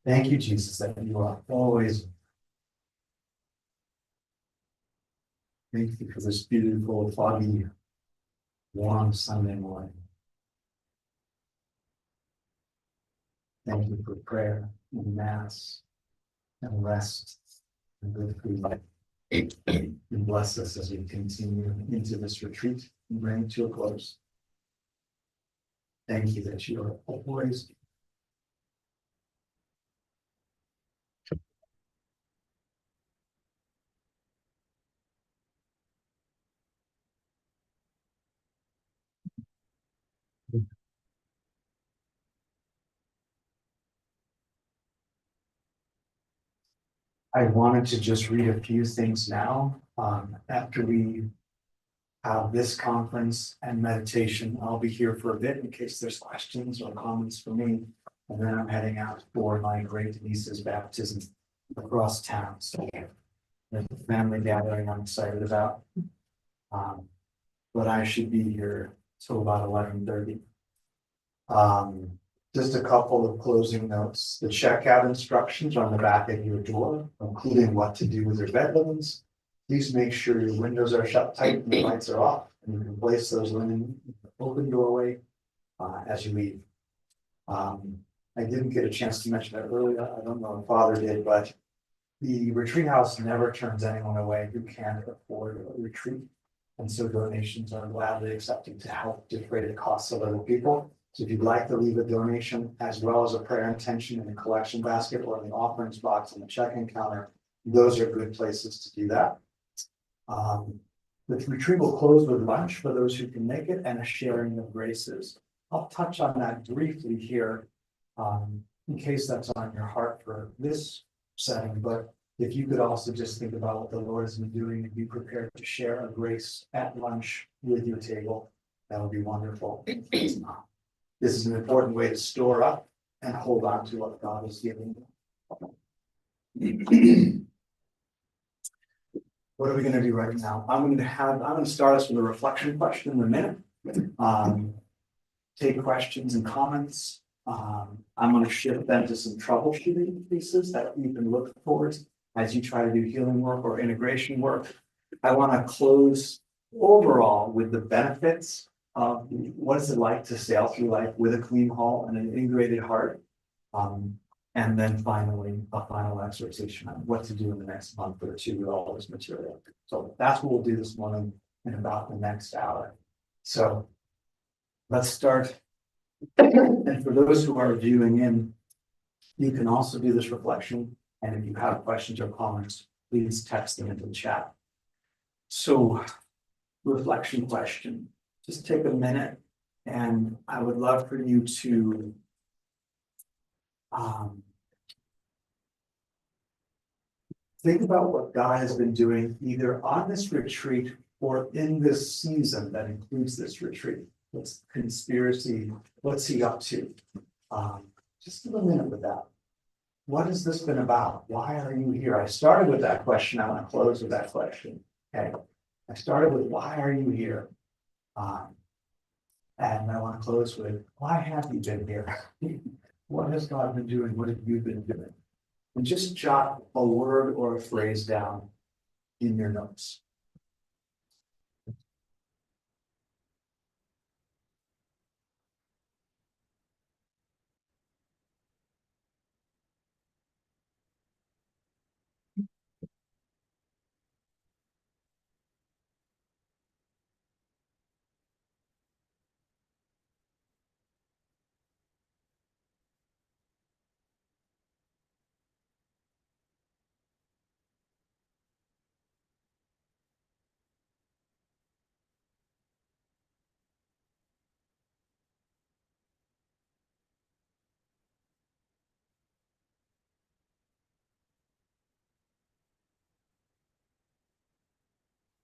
Thank you, Jesus, that you are always. Thank you for this beautiful, foggy, warm Sunday morning. Thank you for prayer and mass and rest and good food. And bless us as we continue into this retreat and bring it to a close. Thank you that you are always. I wanted to just read a few things now. After we have this conference and meditation, I'll be here for a bit in case there's questions or comments for me. And then I'm heading out for my great niece's baptism across town. So there's a family gathering I'm excited about. But I should be here till about 11:30. Just a couple of closing notes. The checkout instructions are on the back of your door, including what to do with your bed linens. Please make sure your windows are shut tight and the lights are off, and you can place those linen in the open doorway as you leave. I didn't get a chance to mention that earlier. I don't know if Father did, but the retreat house never turns anyone away who can't afford a retreat. And so donations are gladly accepted to help defray the costs of other people. So if you'd like to leave a donation as well as a prayer intention in the collection basket or in the offerings box on the check-in counter, those are good places to do that. The retreat will close with lunch for those who can make it and a sharing of graces. I'll touch on that briefly here in case that's on your heart for this setting, but if you could also just think about what the Lord has been doing and be prepared to share a grace at lunch with your table, that would be wonderful. This is an important way to store up and hold on to what God is giving you. What are we going to do right now? I'm going to start us with a reflection question in a minute. Take questions and comments. I'm going to shift them to some troubleshooting pieces that you can look towards as you try to do healing work or integration work. I want to close overall with the benefits of what is it like to sail through life with a clean hull and an integrated heart. And then finally, a final exhortation on what to do in the next month or two with all this material. So that's what we'll do this morning in about the next hour. So let's start. And for those who are viewing in, you can also do this reflection. And if you have questions or comments, please text them into the chat. So, reflection question. Just take a minute, and I would love for you to think about what God has been doing either on this retreat or in this season that includes this retreat. What's conspiracy? What's he up to? Just give a minute with that. What has this been about? Why are you here? I started with that question. I want to close with that question. Okay. I started with why are you here? And I want to close with why have you been here? What has God been doing? What have you been doing? And just jot a word or a phrase down in your notes.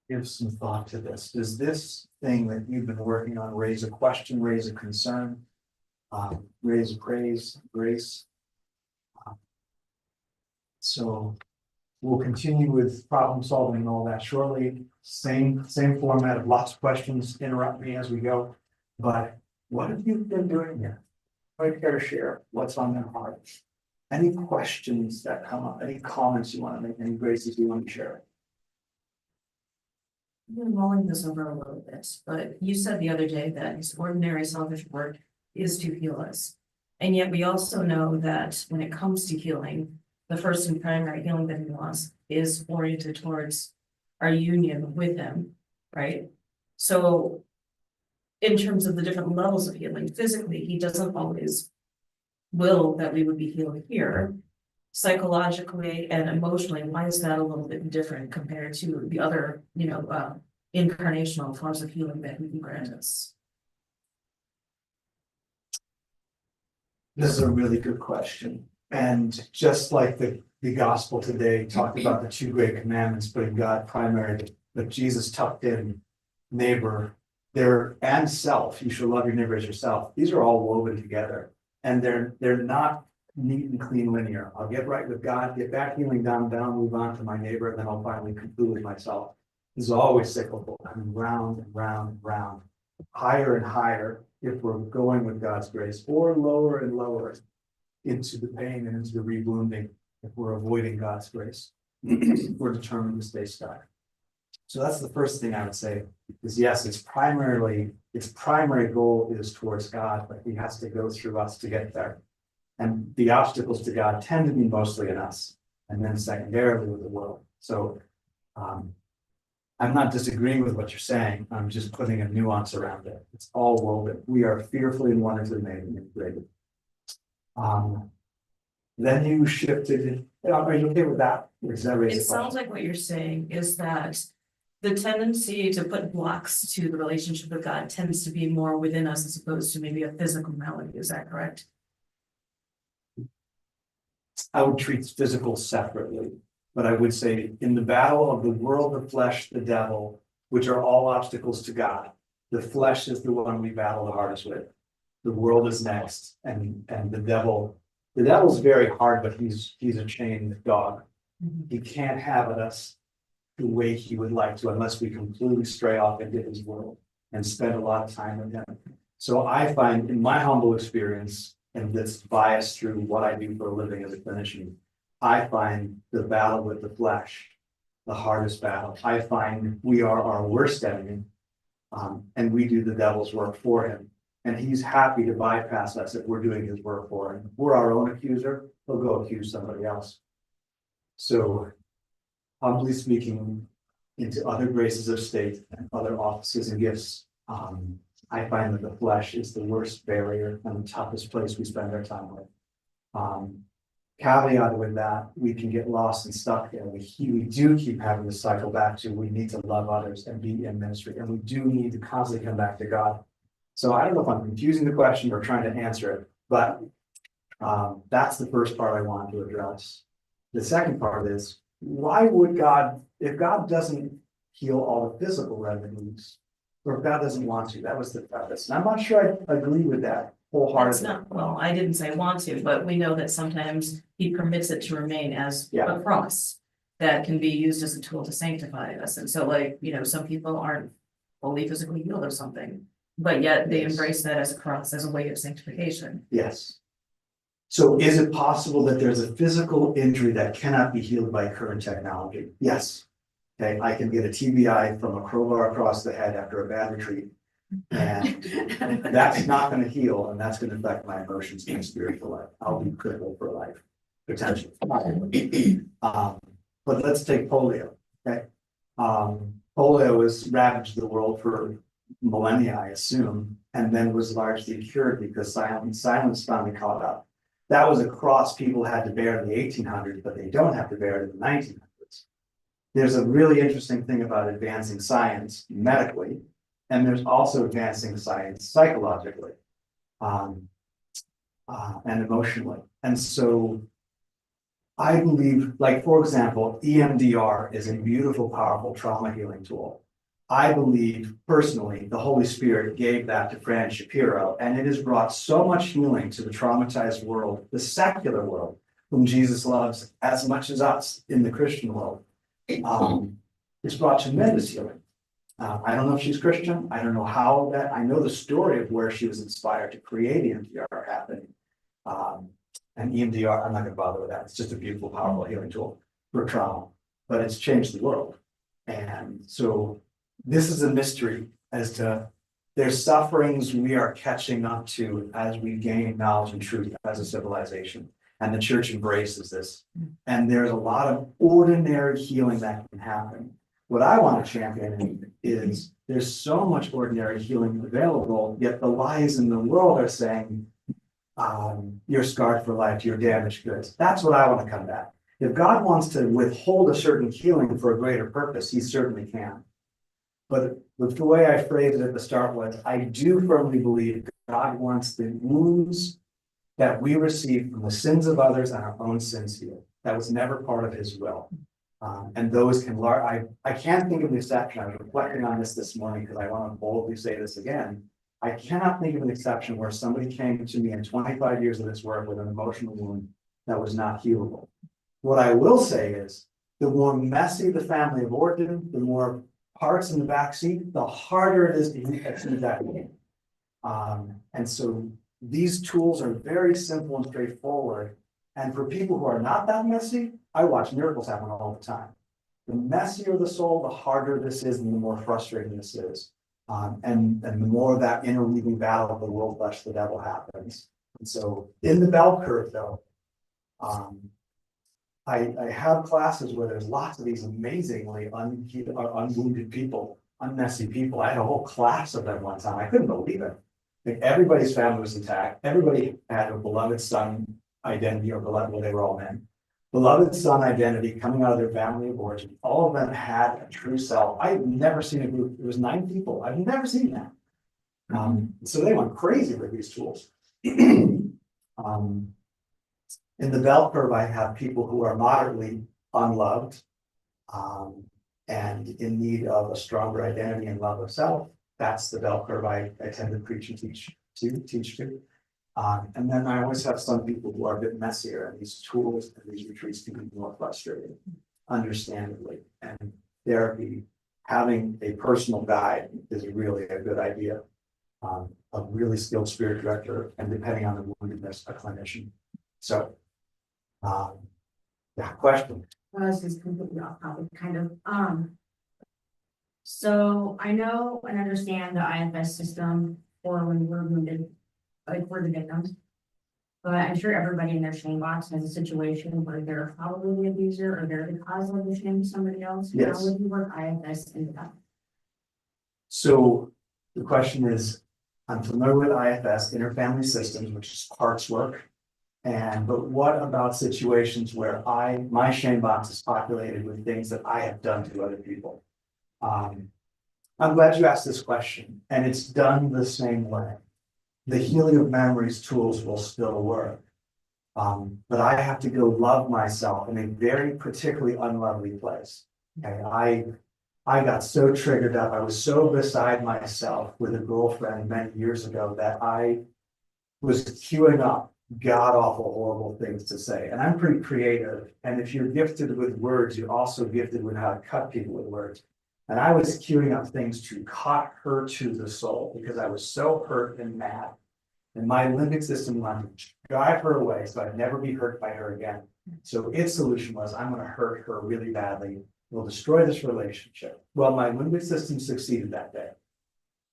Give some thought to this. Does this thing that you've been working on raise a question, raise a concern, raise praise, grace? So we'll continue with problem solving and all that shortly. Same format of lots of questions. Interrupt me as we go. But what have you been doing here? I'd care to share what's on their heart. Any questions that come up, any comments you want to make, any graces you want to share? I've been mulling this over a little bit, but you said the other day that his ordinary selfish work is to heal us. And yet we also know that when it comes to healing, the first and primary healing that he wants is oriented towards our union with him, right? So in terms of the different levels of healing, physically, he doesn't always will that we would be healed here. Psychologically and emotionally, why is that a little bit different compared to the other, incarnational forms of healing that he can grant us? This is a really good question. And just like the gospel today talked about the two great commandments, putting God primary, but Jesus tucked in neighbor there and self. You should love your neighbor as yourself. These are all woven together, and they're not neat and clean linear. I'll get right with God, get that healing done, then I'll move on to my neighbor, and then I'll finally conclude with myself. This is always cyclical, coming round and round and round, higher and higher if we're going with God's grace, or lower and lower into the pain and into the rewounding if we're avoiding God's grace. We're determined to stay stuck. So that's the first thing I would say is yes, its primary goal is towards God, but he has to go through us to get there. And the obstacles to God tend to be mostly in us, and then secondarily with the world. So I'm not disagreeing with what you're saying. I'm just putting a nuance around it. It's all woven. We are fearfully and wonderfully made and created. Then you shifted. Are you okay with that? It sounds like what you're saying is that the tendency to put blocks to the relationship with God tends to be more within us as opposed to maybe a physical malady. Is that correct? I would treat physical separately, but I would say in the battle of the world, the flesh, the devil, which are all obstacles to God, the flesh is the one we battle the hardest with. The world is next, and the devil's very hard, but he's a chained dog. He can't have us the way he would like to unless we completely stray off into his world and spend a lot of time with him. So I find in my humble experience, and that's biased through what I do for a living as a clinician, I find the battle with the flesh the hardest battle. I find we are our worst enemy, and we do the devil's work for him. And he's happy to bypass us if we're doing his work for him. If we're our own accuser, he'll go accuse somebody else. So, humbly speaking, into other graces of state and other offices and gifts, I find that the flesh is the worst barrier and the toughest place we spend our time with. Caveat with that, we can get lost and stuck there. We do keep having to cycle back to we need to love others and be in ministry, and we do need to constantly come back to God. So I don't know if I'm confusing the question or trying to answer it, but that's the first part I wanted to address. The second part is, why would God, if God doesn't heal all the physical remedies, or if God doesn't want to, that was the preface. And I'm not sure I agree with that wholeheartedly. That's not, well, I didn't say want to, but we know that sometimes he permits it to remain as a cross that can be used as a tool to sanctify us. And so some people aren't fully physically healed of something, but yet they embrace that as a cross, as a way of sanctification. Yes. So is it possible that there's a physical injury that cannot be healed by current technology? Yes. Okay, I can get a TBI from a crowbar across the head after a bad retreat, and that's not going to heal, and that's going to affect my emotions and my spiritual life. I'll be critical for life, potentially. But let's take polio. Okay, polio has ravaged the world for millennia, I assume, and then was largely cured because science finally caught up. That was a cross people had to bear in the 1800s, but they don't have to bear it in the 1900s. There's a really interesting thing about advancing science medically, and there's also advancing science psychologically and emotionally. And so I believe, like, for example, EMDR is a beautiful, powerful trauma healing tool. I believe personally, the Holy Spirit gave that to Fran Shapiro, and it has brought so much healing to the traumatized world, the secular world, whom Jesus loves as much as us in the Christian world. It's brought tremendous healing. I don't know if she's Christian. I don't know how that, I know the story of where she was inspired to create EMDR happening. And EMDR, I'm not gonna bother with that, it's just a beautiful, powerful healing tool for trauma, but it's changed the world. And so this is a mystery as to there's sufferings we are catching up to as we gain knowledge and truth as a civilization. And the church embraces this. And there's a lot of ordinary healing that can happen. What I want to champion is there's so much ordinary healing available, yet the lies in the world are saying, you're scarred for life, you're damaged goods. That's what I want to combat. If God wants to withhold a certain healing for a greater purpose, he certainly can. But the way I phrased it at the start was, I do firmly believe God wants the wounds that we receive from the sins of others and our own sins healed. That was never part of his will. And those can I can't think of an exception. I was reflecting on this morning because I want to boldly say this again. I cannot think of an exception where somebody came to me in 25 years of this work with an emotional wound that was not healable. What I will say is, the more messy the family of origin, the more parts in the backseat, the harder it is to achieve that wound. And so these tools are very simple and straightforward. And for people who are not that messy, I watch miracles happen all the time. The messier the soul, the harder this is, and the more frustrating this is. And the more of that interweaving battle of the world flesh, the devil happens. And so in the bell curve, though, I have classes where there's lots of these amazingly unwounded people, unmessy people. I had a whole class of them one time. I couldn't believe it. Like, everybody's family was intact. Everybody had a beloved son identity, or beloved, well, they were all men. Beloved son identity coming out of their family of origin. All of them had a true self. I've never seen a group. It was 9 people. I've never seen that. So they went crazy with these tools. In the bell curve, I have people who are moderately unloved, and in need of a stronger identity and love of self. That's the bell curve I tend to preach and teach to. And then I always have some people who are a bit messier, and these tools and these retreats can be more frustrating, understandably. And therapy, having a personal guide is really a good idea. A really skilled spirit director, and depending on the woundedness, a clinician. So, yeah, question. Well, this is completely off topic, kind of. So I know and understand the IFS system for when we're wounded, like we're the victims. But I'm sure everybody in their shame box has a situation where they're probably the abuser or they're the cause of the shame to somebody else. Yes. How would you work IFS into that? So the question is, I'm familiar with IFS, interfamily systems, which is parts work. But what about situations where my shame box is populated with things that I have done to other people? I'm glad you asked this question, and it's done the same way. The healing of memories tools will still work. But I have to go love myself in a very particularly unlovely place. Okay, I got so triggered up. I was so beside myself with a girlfriend many years ago that I was queuing up god awful, horrible things to say. And I'm pretty creative. And if you're gifted with words, you're also gifted with how to cut people with words. And I was queuing up things to cut her to the soul because I was so hurt and mad. And my limbic system wanted to drive her away so I'd never be hurt by her again. So its solution was, I'm going to hurt her really badly. We'll destroy this relationship. Well, my limbic system succeeded that day.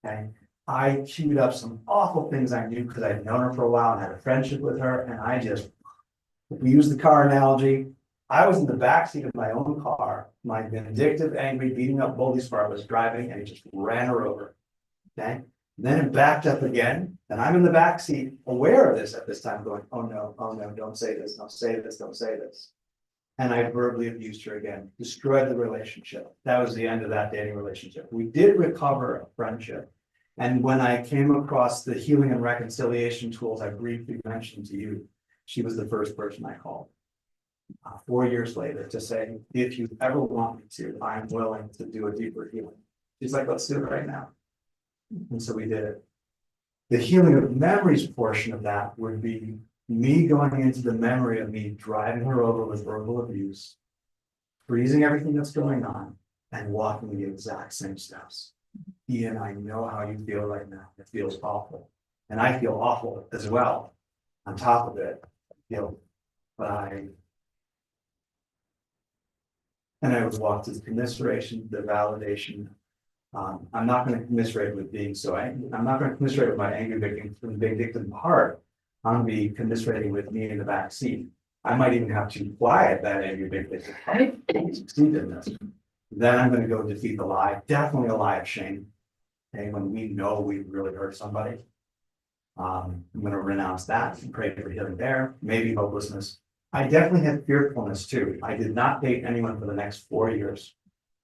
Okay. I queued up some awful things I knew because I'd known her for a while and had a friendship with her. And I just, if we use the car analogy, I was in the backseat of my own car. My vindictive, angry, beating up bully Smart was driving, and he just ran her over. Okay. Then it backed up again, and I'm in the backseat, aware of this at this time, going, oh no, don't say this, don't say this, don't say this. And I verbally abused her again, destroyed the relationship. That was the end of that dating relationship. We did recover a friendship. And when I came across the healing and reconciliation tools I briefly mentioned to you, she was the first person I called 4 years later to say, if you ever want me to, I'm willing to do a deeper healing. She's like, let's do it right now. And so we did it. The healing of memories portion of that would be me going into the memory of me driving her over with verbal abuse, freezing everything that's going on, and walking the exact same steps. Ian, I know how you feel right now. It feels awful. And I feel awful as well. On top of it, guilt, but and I would walk to the commiseration, the validation. I'm not going to commiserate with being so angry. I'm not going to commiserate with my angry victim from the big victim part. I'm going to be commiserating with me in the back seat. I might even have to quiet that angry big victim part. Succeed in this. Then I'm going to go defeat the lie, definitely a lie of shame. Okay, when we know we've really hurt somebody. I'm going to renounce that and pray for healing there, maybe hopelessness. I definitely had fearfulness too. I did not date anyone for the next 4 years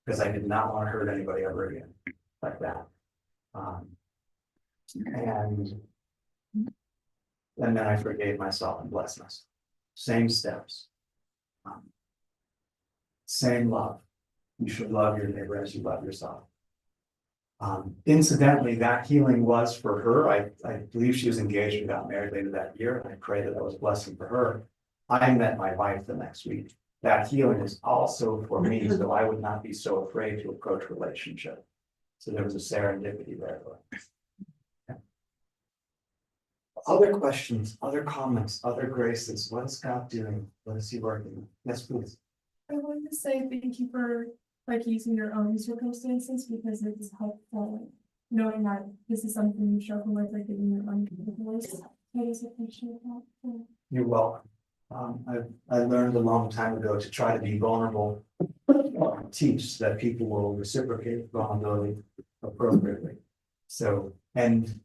because I did not want to hurt anybody ever again like that. And then I forgave myself and blessed myself. Same steps. Same love. You should love your neighbor as you love yourself. Incidentally, that healing was for her. I believe she was engaged and got married later that year, and I pray that was a blessing for her. I met my wife the next week. That healing is also for me, so I would not be so afraid to approach relationship. So there was a serendipity there. Other questions, other comments, other graces. What is God doing? What is He working? Yes, please. I wanted to say thank you for like using your own circumstances because it's helpful knowing that this is something you struggle with, like in your own voice. I just appreciate that. So, You're welcome. I learned a long time ago to try to be vulnerable, teach that people will reciprocate vulnerability appropriately. So, and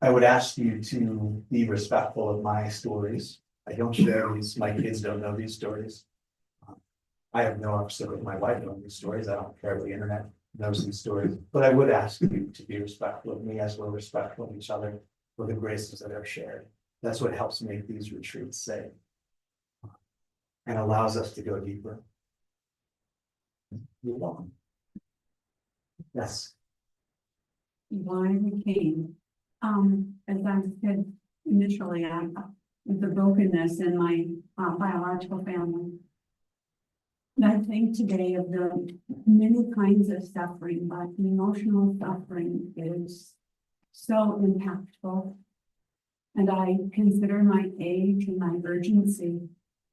I would ask you to be respectful of my stories. I don't share these, my kids don't know these stories. I have no upset with my wife knowing these stories. I don't care if the internet knows these stories, but I would ask you to be respectful of me as we're respectful of each other for the graces that are shared. That's what helps make these retreats safe and allows us to go deeper. You're welcome. Yes. Why we came. As I said initially, the brokenness in my biological family. And I think today of the many kinds of suffering, but emotional suffering is so impactful. And I consider my age and my urgency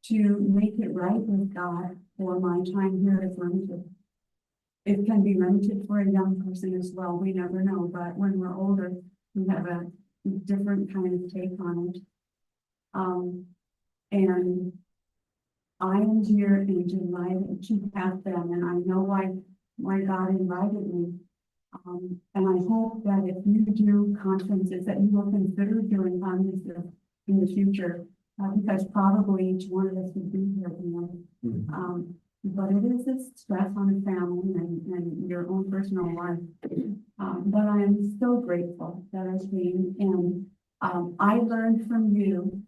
to make it right with God for my time here is limited. It can be limited for a young person as well. We never know, but when we're older, we have a different kind of take on it. And I am here and delighted to have them, and I know why God invited me. And I hope that if you do conferences, that you will consider doing conferences in the future, because probably each one of us would be here, you know. But it is a stress on a family and your own personal life. But I am so grateful that I came, and I learned from you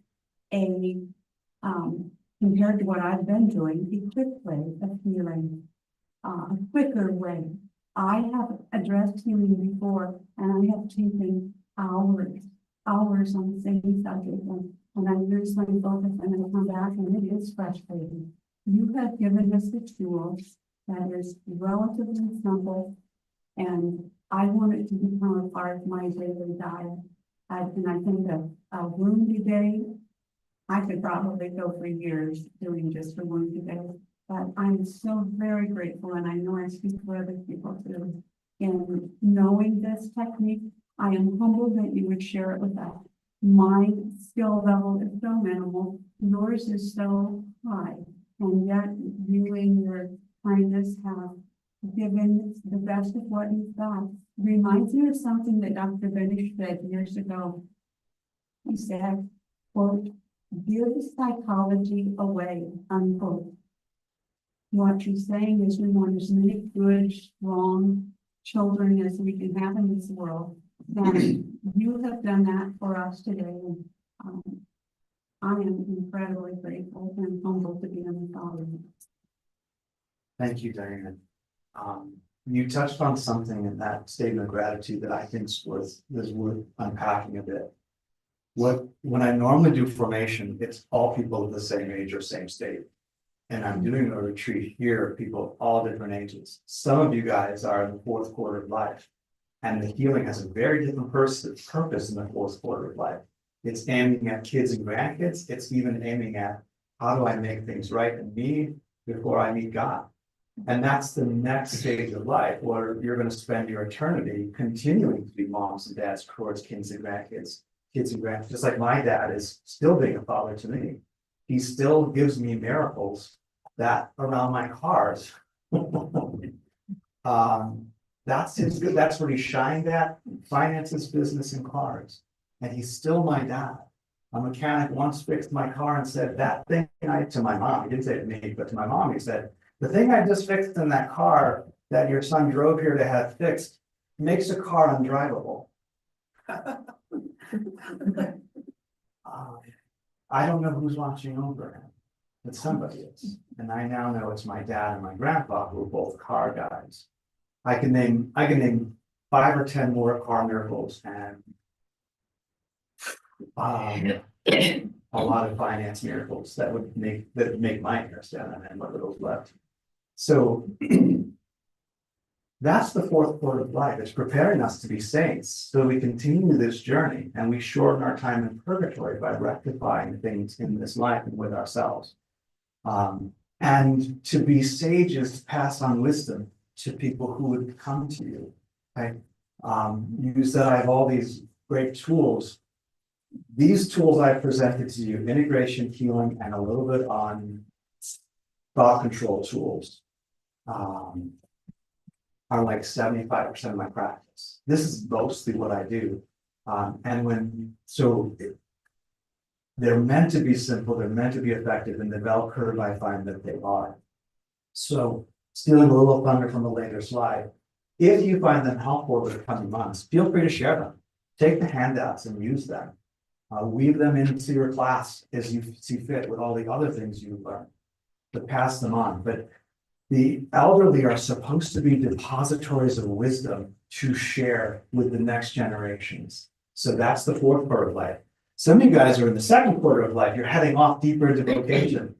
compared to what I've been doing, a quick way of healing, a quicker way. I have addressed healing before, and I have taken hours on the same subject, and I lose my focus, and then I come back, and it is frustrating. You have given us the tools that is relatively simple, and I want it to become a part of my daily diet. And I think a wounded day, I could probably go for years doing just a wounded day. But I'm so very grateful, and I know I speak for other people too. In knowing this technique, I am humbled that you would share it with us. My skill level is so minimal, yours is so high, and yet you and your kindness have given the best of what you've got. Reminds me of something that Dr. Benish said years ago. He said, quote, "Give psychology away," unquote. What you're saying is we want as many good, strong children as we can have in this world. And you have done that for us today. I am incredibly grateful and humbled to be on the call. Thank you, Diane. You touched on something in that statement of gratitude that I think is worth unpacking a bit. When I normally do formation, it's all people of the same age or same state. And I'm doing a retreat here, people of all different ages. Some of you guys are in the fourth quarter of life, and the healing has a very different purpose in the fourth quarter of life. It's aiming at kids and grandkids. It's even aiming at how do I make things right in me before I meet God? And that's the next stage of life where you're going to spend your eternity continuing to be moms and dads towards kids and grandkids, just like my dad is still being a father to me. He still gives me miracles that around my cars. That's his good, that's where he shined at, finances, business, and cars. And he's still my dad. A mechanic once fixed my car and said, that thing to my mom, he didn't say it to me, but to my mom, he said, the thing I just fixed in that car that your son drove here to have fixed makes the car undrivable. I don't know who's watching over him, but somebody is. And I now know it's my dad and my grandpa who are both car guys. I can name 5 or 10 more car miracles and a lot of finance miracles that would make my hair stand on end, what little's left. So that's the fourth quarter of life. It's preparing us to be saints. So we continue this journey and we shorten our time in purgatory by rectifying things in this life and with ourselves. And to be sages, to pass on wisdom to people who would come to you. Right? You said I have all these great tools. These tools I presented to you, integration, healing, and a little bit on thought control tools, are like 75% of my practice. This is mostly what I do. They're meant to be simple, they're meant to be effective, and the bell curve I find that they are. So stealing a little thunder from a later slide, if you find them helpful over the coming months, feel free to share them. Take the handouts and use them. Weave them into your class as you see fit with all the other things you learn, but pass them on. But the elderly are supposed to be depositories of wisdom to share with the next generations. So that's the fourth part of life. Some of you guys are in the second quarter of life. You're heading off deeper into vocation,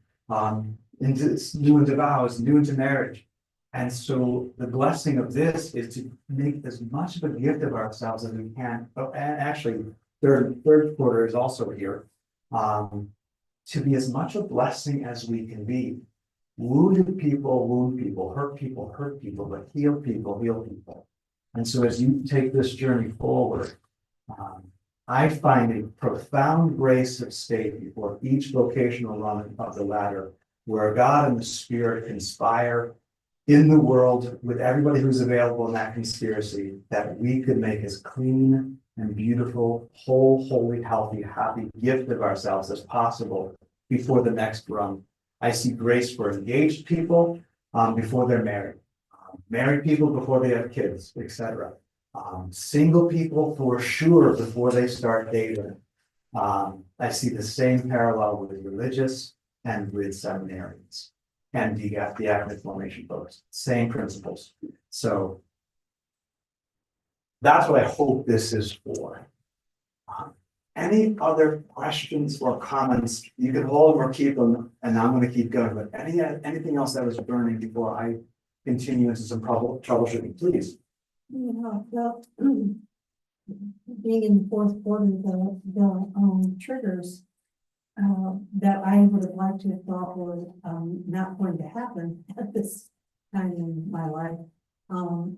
into vows, new into marriage. And so the blessing of this is to make as much of a gift of ourselves as we can. Oh, and actually, third quarter is also here. To be as much a blessing as we can be. Wounded people, wound people, hurt people, but heal people, heal people. And so as you take this journey forward, I find a profound grace of state before each vocational run of the ladder, where God and the Spirit conspire in the world with everybody who's available in that conspiracy, that we could make as clean and beautiful, whole, holy, healthy, happy gift of ourselves as possible before the next run. I see grace for engaged people before they're married, married people before they have kids, etc. Single people for sure before they start dating. I see the same parallel with religious and with seminarians and the academic formation folks. Same principles. So that's what I hope this is for. Any other questions or comments? You can hold them or keep them, and I'm going to keep going. But anything else that was burning before I continue into some troubleshooting, please. Yeah, well, being in the fourth quarter, the triggers that I would have liked to have thought were not going to happen at this time in my life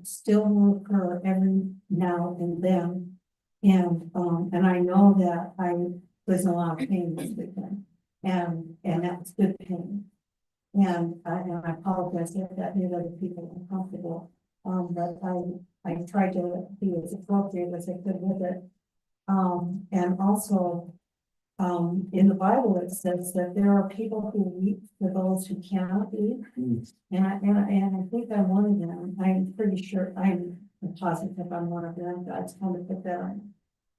still will occur every now and then. And I know that I was in a lot of pain this weekend, and that's good pain. And I apologize if that made other people uncomfortable. But I tried to be as appropriate as I could with it. And also, in the Bible, it says that there are people who weep for those who cannot weep. And I think I'm one of them. I'm pretty sure I'm positive I'm one of them. God's kind of put that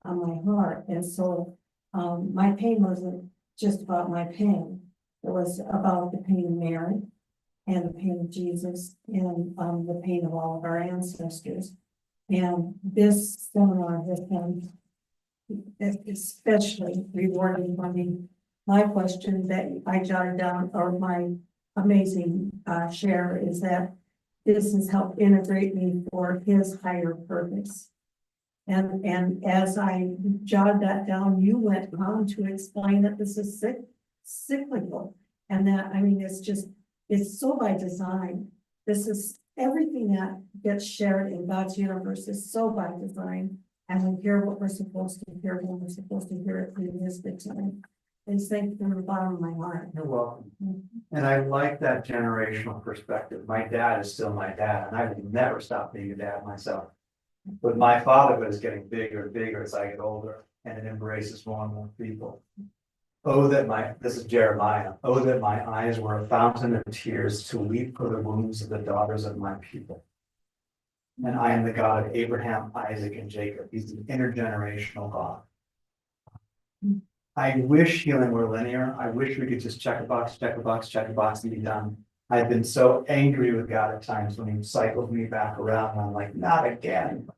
on my heart. And so, my pain wasn't just about my pain. It was about the pain of Mary and the pain of Jesus and the pain of all of our ancestors. And this seminar has been especially rewarding for me. My question that I jotted down, or my amazing share, is that this has helped integrate me for his higher purpose. And as I jotted that down, you went on to explain that this is cyclical. And that, I mean, it's so by design. This is everything that gets shared in God's universe is so by design. And we hear what we're supposed to hear when we're supposed to hear it in His good time. And thank you from the bottom of my heart. You're welcome. And I like that generational perspective. My dad is still my dad, and I will never stop being a dad myself. But my fatherhood is getting bigger and bigger as I get older, and it embraces more and more people. Oh, this is Jeremiah. Oh, that my eyes were a fountain of tears to weep for the wounds of the daughters of my people. And I am the God of Abraham, Isaac, and Jacob. He's the intergenerational God. I wish healing were linear. I wish we could just check a box, check a box, check a box and be done. I've been so angry with God at times when He cycled me back around and I'm like, not again.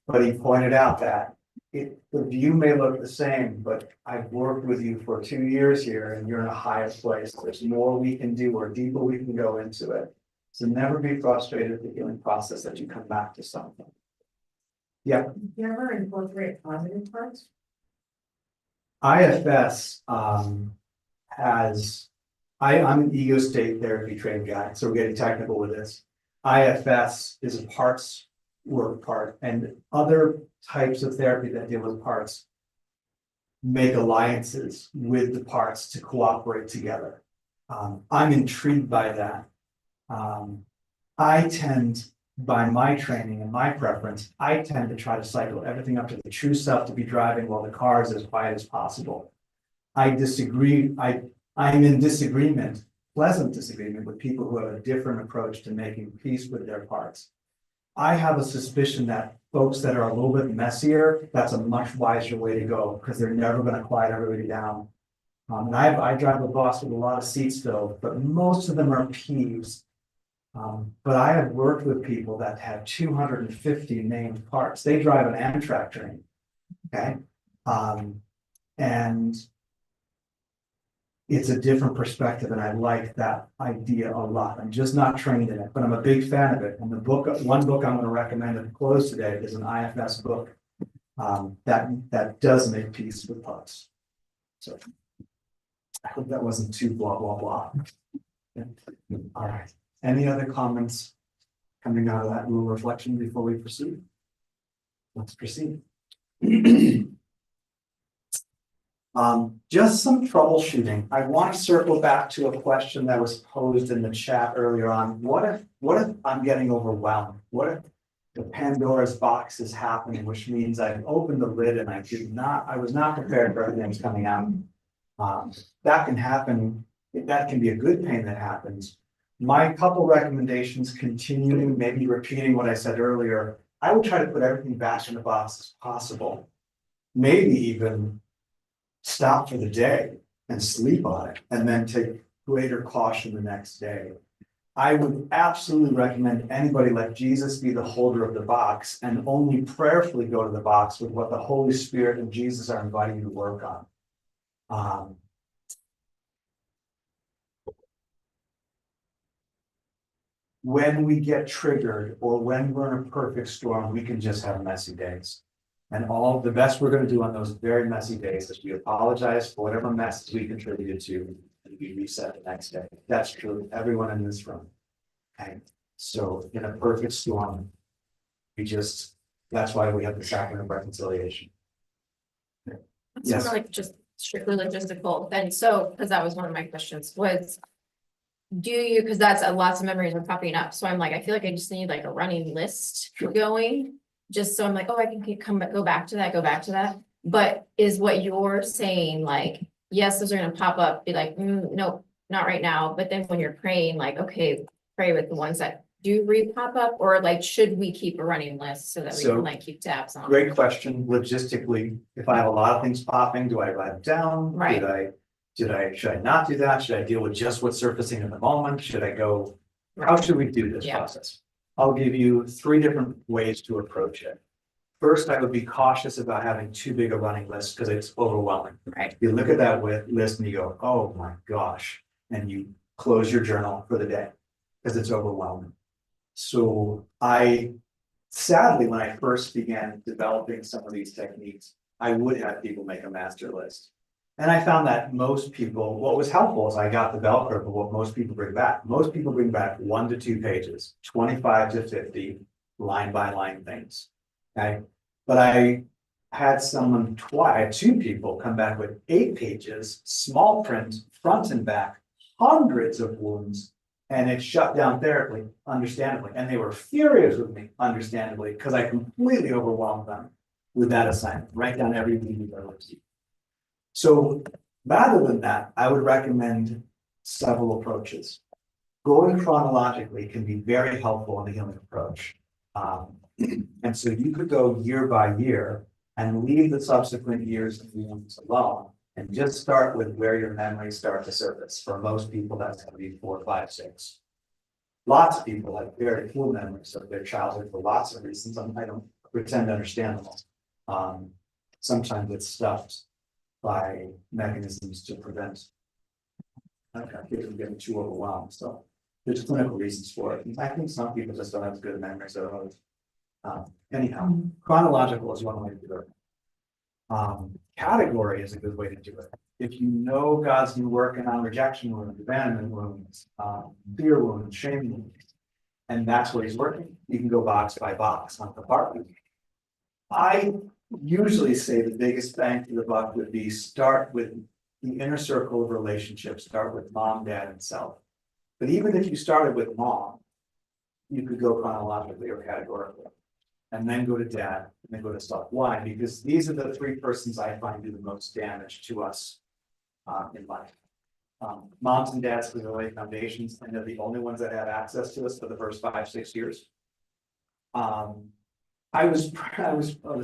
But He pointed out that the view may look the same, but I've worked with you for 2 years here and you're in a higher place. There's more we can do or deeper we can go into it. So never be frustrated with the healing process that you come back to something. Yeah. Do you ever incorporate positive parts? IFS I'm an ego state therapy trained guy, so we're getting technical with this. IFS is a parts work part, and other types of therapy that deal with parts make alliances with the parts to cooperate together. I'm intrigued by that. I tend, by my training and my preference, I tend to try to cycle everything up to the true self to be driving while the car is as quiet as possible. I disagree. I'm in disagreement, pleasant disagreement with people who have a different approach to making peace with their parts. I have a suspicion that folks that are a little bit messier, that's a much wiser way to go because they're never going to quiet everybody down. And I drive a bus with a lot of seats filled, but most of them are peeves. But I have worked with people that have 250 named parts. They drive an Amtrak train, okay? And it's a different perspective, and I like that idea a lot. I'm just not trained in it, but I'm a big fan of it. And one book I'm going to recommend at the close today is an IFS book that does make peace with parts. So I hope that wasn't too blah, blah, blah. Yeah. All right. Any other comments coming out of that little reflection before we proceed? Let's proceed. Just some troubleshooting. I want to circle back to a question that was posed in the chat earlier on. What if I'm getting overwhelmed? What if the Pandora's box is happening, which means I've opened the lid and I was not prepared for everything that's coming out. That can happen. That can be a good pain that happens. My couple recommendations, continuing, maybe repeating what I said earlier, I would try to put everything back in the box as possible. Maybe even stop for the day and sleep on it, and then take greater caution the next day. I would absolutely recommend anybody let Jesus be the holder of the box and only prayerfully go to the box with what the Holy Spirit and Jesus are inviting you to work on. When we get triggered or when we're in a perfect storm, we can just have messy days. And all the best we're going to do on those very messy days is we apologize for whatever messes we contributed to and we reset the next day. That's true of everyone in this room. Okay. So in a perfect storm, that's why we have the sacrament of reconciliation. It's Yes. more like just strictly logistical. And so, because that was one of my questions was, because that's lots of memories are popping up. So I'm like, I feel like I just need like a running list going, just so I'm like, oh, I can go back to that. But is what you're saying, like, yes, those are going to pop up, be like, nope, not right now. But then when you're praying, like, okay, pray with the ones that do pop up, or like, should we keep a running list so that we can like keep tabs on? Great question. Logistically, if I have a lot of things popping, do I write it down? Right. Should I not do that? Should I deal with just what's surfacing in the moment? Should I go, how should we do this process? I'll give you 3 different ways to approach it. First, I would be cautious about having too big a running list because it's overwhelming. Right. You look at that list and you go, oh my gosh, and you close your journal for the day because it's overwhelming. So I Sadly, when I first began developing some of these techniques, I would have people make a master list. And I found that most people, what was helpful is I got the bell curve of what most people bring back. Most people bring back 1 to 2 pages, 25 to 50 line by line things. Okay, but I had I had 2 people come back with 8 pages, small print, front and back, hundreds of wounds. And it shut down therapy, understandably, and they were furious with me, understandably, because I completely overwhelmed them with that assignment, write down every meeting I received. So rather than that, I would recommend several approaches. Going chronologically can be very helpful in the healing approach. And so you could go year by year and leave the subsequent years and wounds alone. And just start with where your memories start to surface. For most people, that's going to be 4, 5, 6. Lots of people have very full memories of their childhood for lots of reasons. I don't pretend to understand them all. Sometimes it's stuffed by mechanisms to prevent people from getting too overwhelmed. So there's clinical reasons for it. And I think some people just don't have as good memories as others. Anyhow, chronological is one way to do it. Category is a good way to do it. If you know God's been working on rejection wounds, abandonment wounds, fear wounds, shame wounds, and that's what he's working, you can go box by box on compartment. I usually say the biggest bang for the buck would be start with the inner circle of relationships, start with mom, dad, and self. But even if you started with mom, you could go chronologically or categorically. And then go to dad, and then go to self. Why? Because these are the 3 persons I find do the most damage to us in life. Moms and dads for the early foundations, and they're the only ones that have access to us for the first 5, 6 years. Oh, this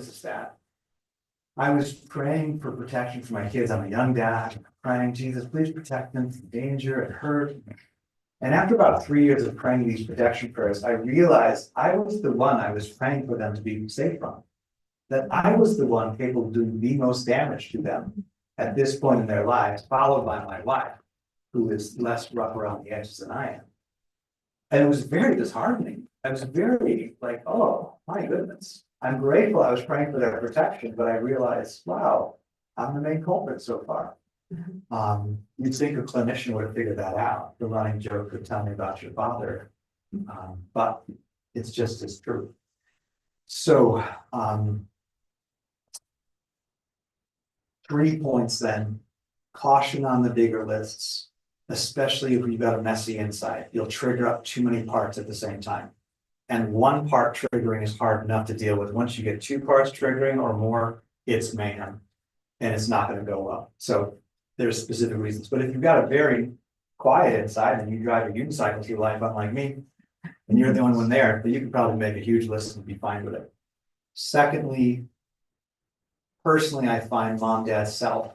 is sad. I was praying for protection for my kids. I'm a young dad, praying, Jesus, please protect them from danger and hurt. And after about 3 years of praying these protection prayers, I realized I was the one I was praying for them to be safe from. That I was the one capable of doing the most damage to them at this point in their lives, followed by my wife, who is less rough around the edges than I am. And it was very disheartening. I was very like, oh my goodness. I'm grateful I was praying for their protection, but I realized, wow, I'm the main culprit so far. You'd think a clinician would have figured that out. The running joke would tell me about your father, but it's just as true. So, 3 points then: caution on the bigger lists, especially if you've got a messy inside. You'll trigger up too many parts at the same time. And 1 part triggering is hard enough to deal with. Once you get 2 parts triggering or more, it's mayhem, and it's not going to go well. So there's specific reasons, but if you've got a very quiet inside and you drive a unicycle through life, unlike me, and you're the only one there, but you could probably make a huge list and be fine with it. Secondly, personally, I find mom, dad, self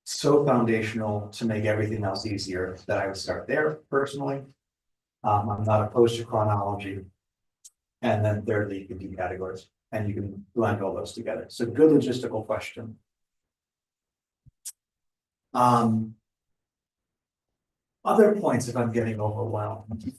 so foundational to make everything else easier that I would start there personally. I'm not opposed to chronology. And then thirdly, you can do categories and you can blend all those together. So good logistical question. Other points, if I'm getting overwhelmed,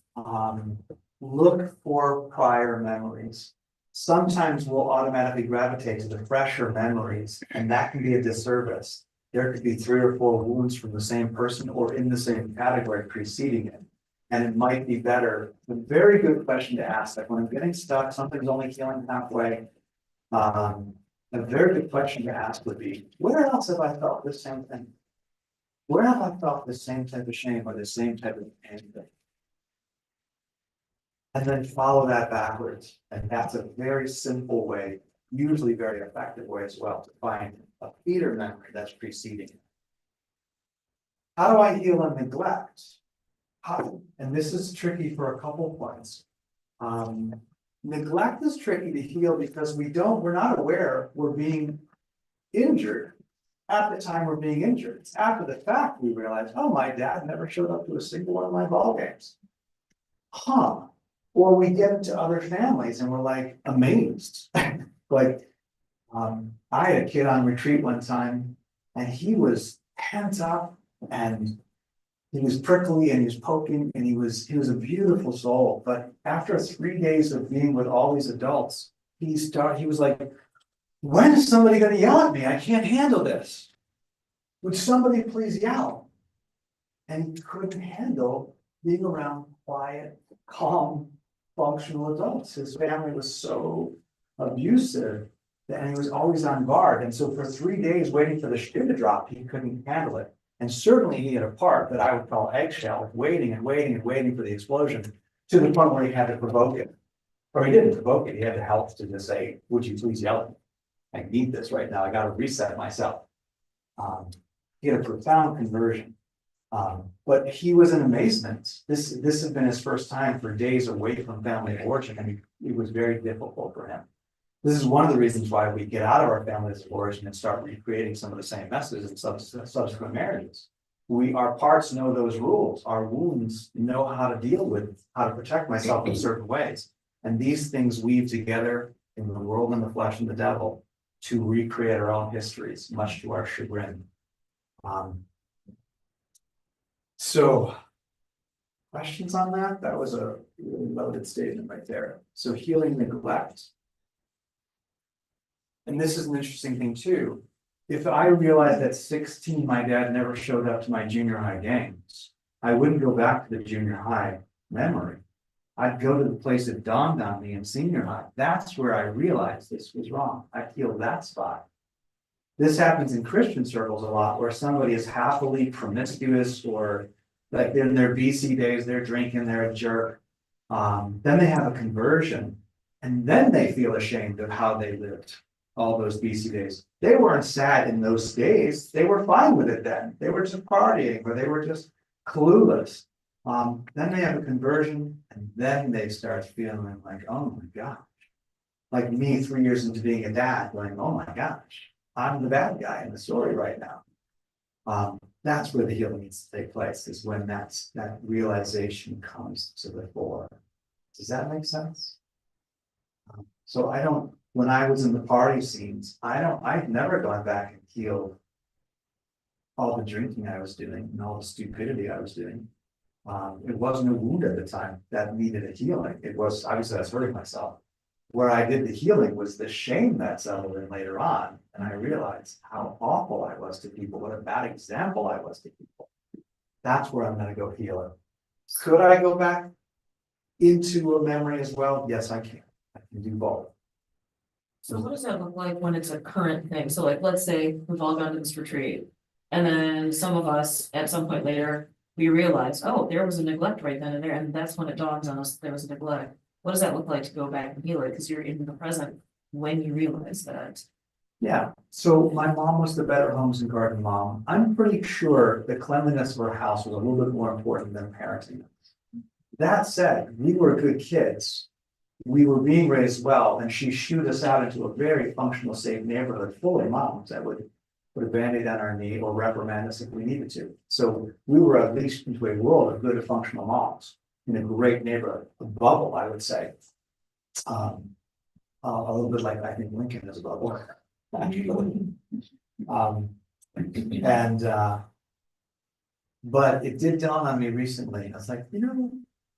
look for prior memories. Sometimes we'll automatically gravitate to the fresher memories, and that can be a disservice. There could be 3 or 4 wounds from the same person or in the same category preceding it. And it might be better. A very good question to ask, like when I'm getting stuck, something's only healing halfway. A very good question to ask would be, where else have I felt the same thing? Where have I felt the same type of shame or the same type of anger? And then follow that backwards. And that's a very simple way, usually very effective way as well, to find a feeder memory that's preceding it. How do I heal on neglect? And this is tricky for a couple points. Neglect is tricky to heal because we're not aware we're being injured at the time we're being injured. It's after the fact we realize, oh, my dad never showed up to a single one of my ball games. Or we get into other families and we're like amazed. Like, I had a kid on retreat one time and he was pent up and he was prickly and he was poking and he was a beautiful soul. But after 3 days of being with all these adults, he was like, when is somebody gonna yell at me? I can't handle this. Would somebody please yell? And he couldn't handle being around quiet, calm, functional adults. His family was so abusive and he was always on guard. And so for 3 days waiting for the shoe to drop, he couldn't handle it. And certainly he had a part that I would call eggshell, waiting and waiting and waiting for the explosion to the point where he had to provoke it. Or he didn't provoke it, he had the health to just say, would you please yell at me? I need this right now, I gotta reset myself. He had a profound conversion. But he was in amazement. This had been his first time for days away from family of origin, and it was very difficult for him. This is one of the reasons why we get out of our families of origin and start recreating some of the same messes in subsequent marriages. Our parts know those rules. Our wounds know how to deal with, how to protect myself in certain ways. And these things weave together in the world and the flesh and the devil to recreate our own histories, much to our chagrin. So, questions on that? That was a really loaded statement right there. So healing neglect. And this is an interesting thing too. If I realized at 16 my dad never showed up to my junior high games, I wouldn't go back to the junior high memory. I'd go to the place that dawned on me in senior high. That's where I realized this was wrong. I healed that spot. This happens in Christian circles a lot, where somebody is happily promiscuous, or like in their BC days, they're drinking, they're a jerk. Then they have a conversion, and then they feel ashamed of how they lived all those BC days. They weren't sad in those days. They were fine with it then. They were just partying, or they were just clueless. Then they have a conversion, and then they start feeling like, oh my gosh. Like me 3 years into being a dad, going, oh my gosh, I'm the bad guy in the story right now. That's where the healing needs to take place, is when that realization comes to the fore. Does that make sense? So when I was in the party scenes, I've never gone back and healed all the drinking I was doing and all the stupidity I was doing. It wasn't a wound at the time that needed a healing. It was, obviously I was hurting myself. Where I did the healing was the shame that settled in later on. And I realized how awful I was to people, what a bad example I was to people. That's where I'm gonna go heal it. Could I go back into a memory as well? Yes, I can. I can do both. So what does that look like when it's a current thing? So like, let's say we've all gone to this retreat. And then some of us, at some point later, we realize, oh, there was a neglect right then and there. And that's when it dawns on us, there was a neglect. What does that look like to go back and heal it? Because you're in the present when you realize that. Yeah, so my mom was the Better Homes and Garden mom. I'm pretty sure the cleanliness of her house was a little bit more important than parenting. That said, we were good kids. We were being raised well, and she shooed us out into a very functional, safe neighborhood full of moms that would put a Band-Aid on our knee or reprimand us if we needed to. So we were unleashed into a world of good and functional moms in a great neighborhood, a bubble, I would say. A little bit like I think Lincoln is a bubble, actually. But it did dawn on me recently. I was like,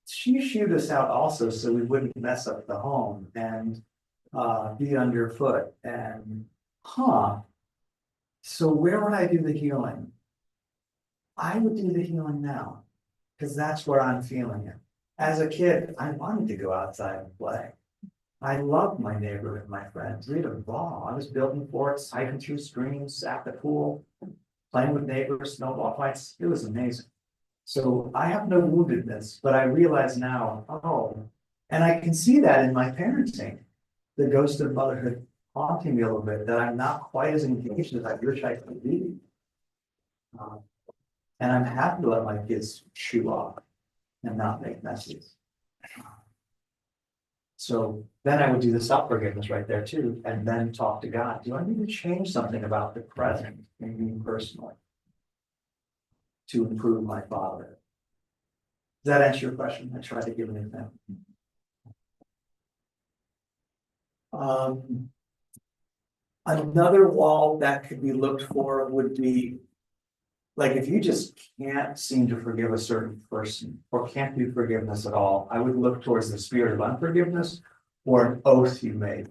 she shooed us out also so we wouldn't mess up the home and be underfoot. And so where would I do the healing? I would do the healing now, because that's where I'm feeling it. As a kid, I wanted to go outside and play. I loved my neighborhood, my friends. We had a ball. I was building forts, hiking through streams, at the pool, playing with neighbors, snowball fights. It was amazing. So I have no woundedness, but I realize now, and I can see that in my parenting, the ghost of motherhood haunting me a little bit, that I'm not quite as engaged as I wish I could be. And I'm happy to let my kids chew off and not make messes. So then I would do the self-forgiveness right there too, and then talk to God. Do I need to change something about the present in me personally to improve my father? Does that answer your question? I tried to give an example. Another wall that could be looked for would be like, if you just can't seem to forgive a certain person or can't do forgiveness at all, I would look towards the spirit of unforgiveness or an oath you made.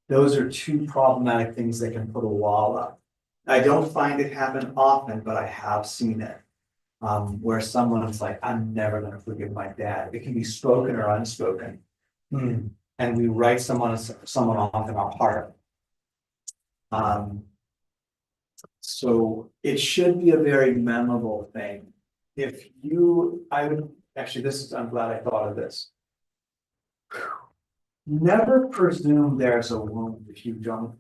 Those are two problematic things that can put a wall up. I don't find it happen often, but I have seen it. Where someone's like, I'm never gonna forgive my dad. It can be spoken or unspoken. And we write someone off in our heart. So it should be a very memorable thing. If you, I would, actually, I'm glad I thought of this. Never presume there's a wound if you don't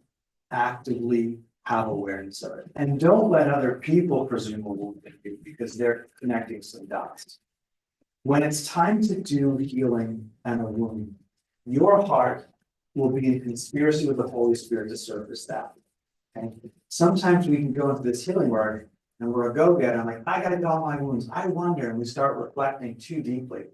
actively have awareness of it. And don't let other people presume a wound in you because they're connecting some dots. When it's time to do healing and a wound, your heart will be in conspiracy with the Holy Spirit to surface that. And sometimes we can go into this healing work and we're a go-getter. I'm like, I gotta get all my wounds. I wonder, and we start reflecting too deeply.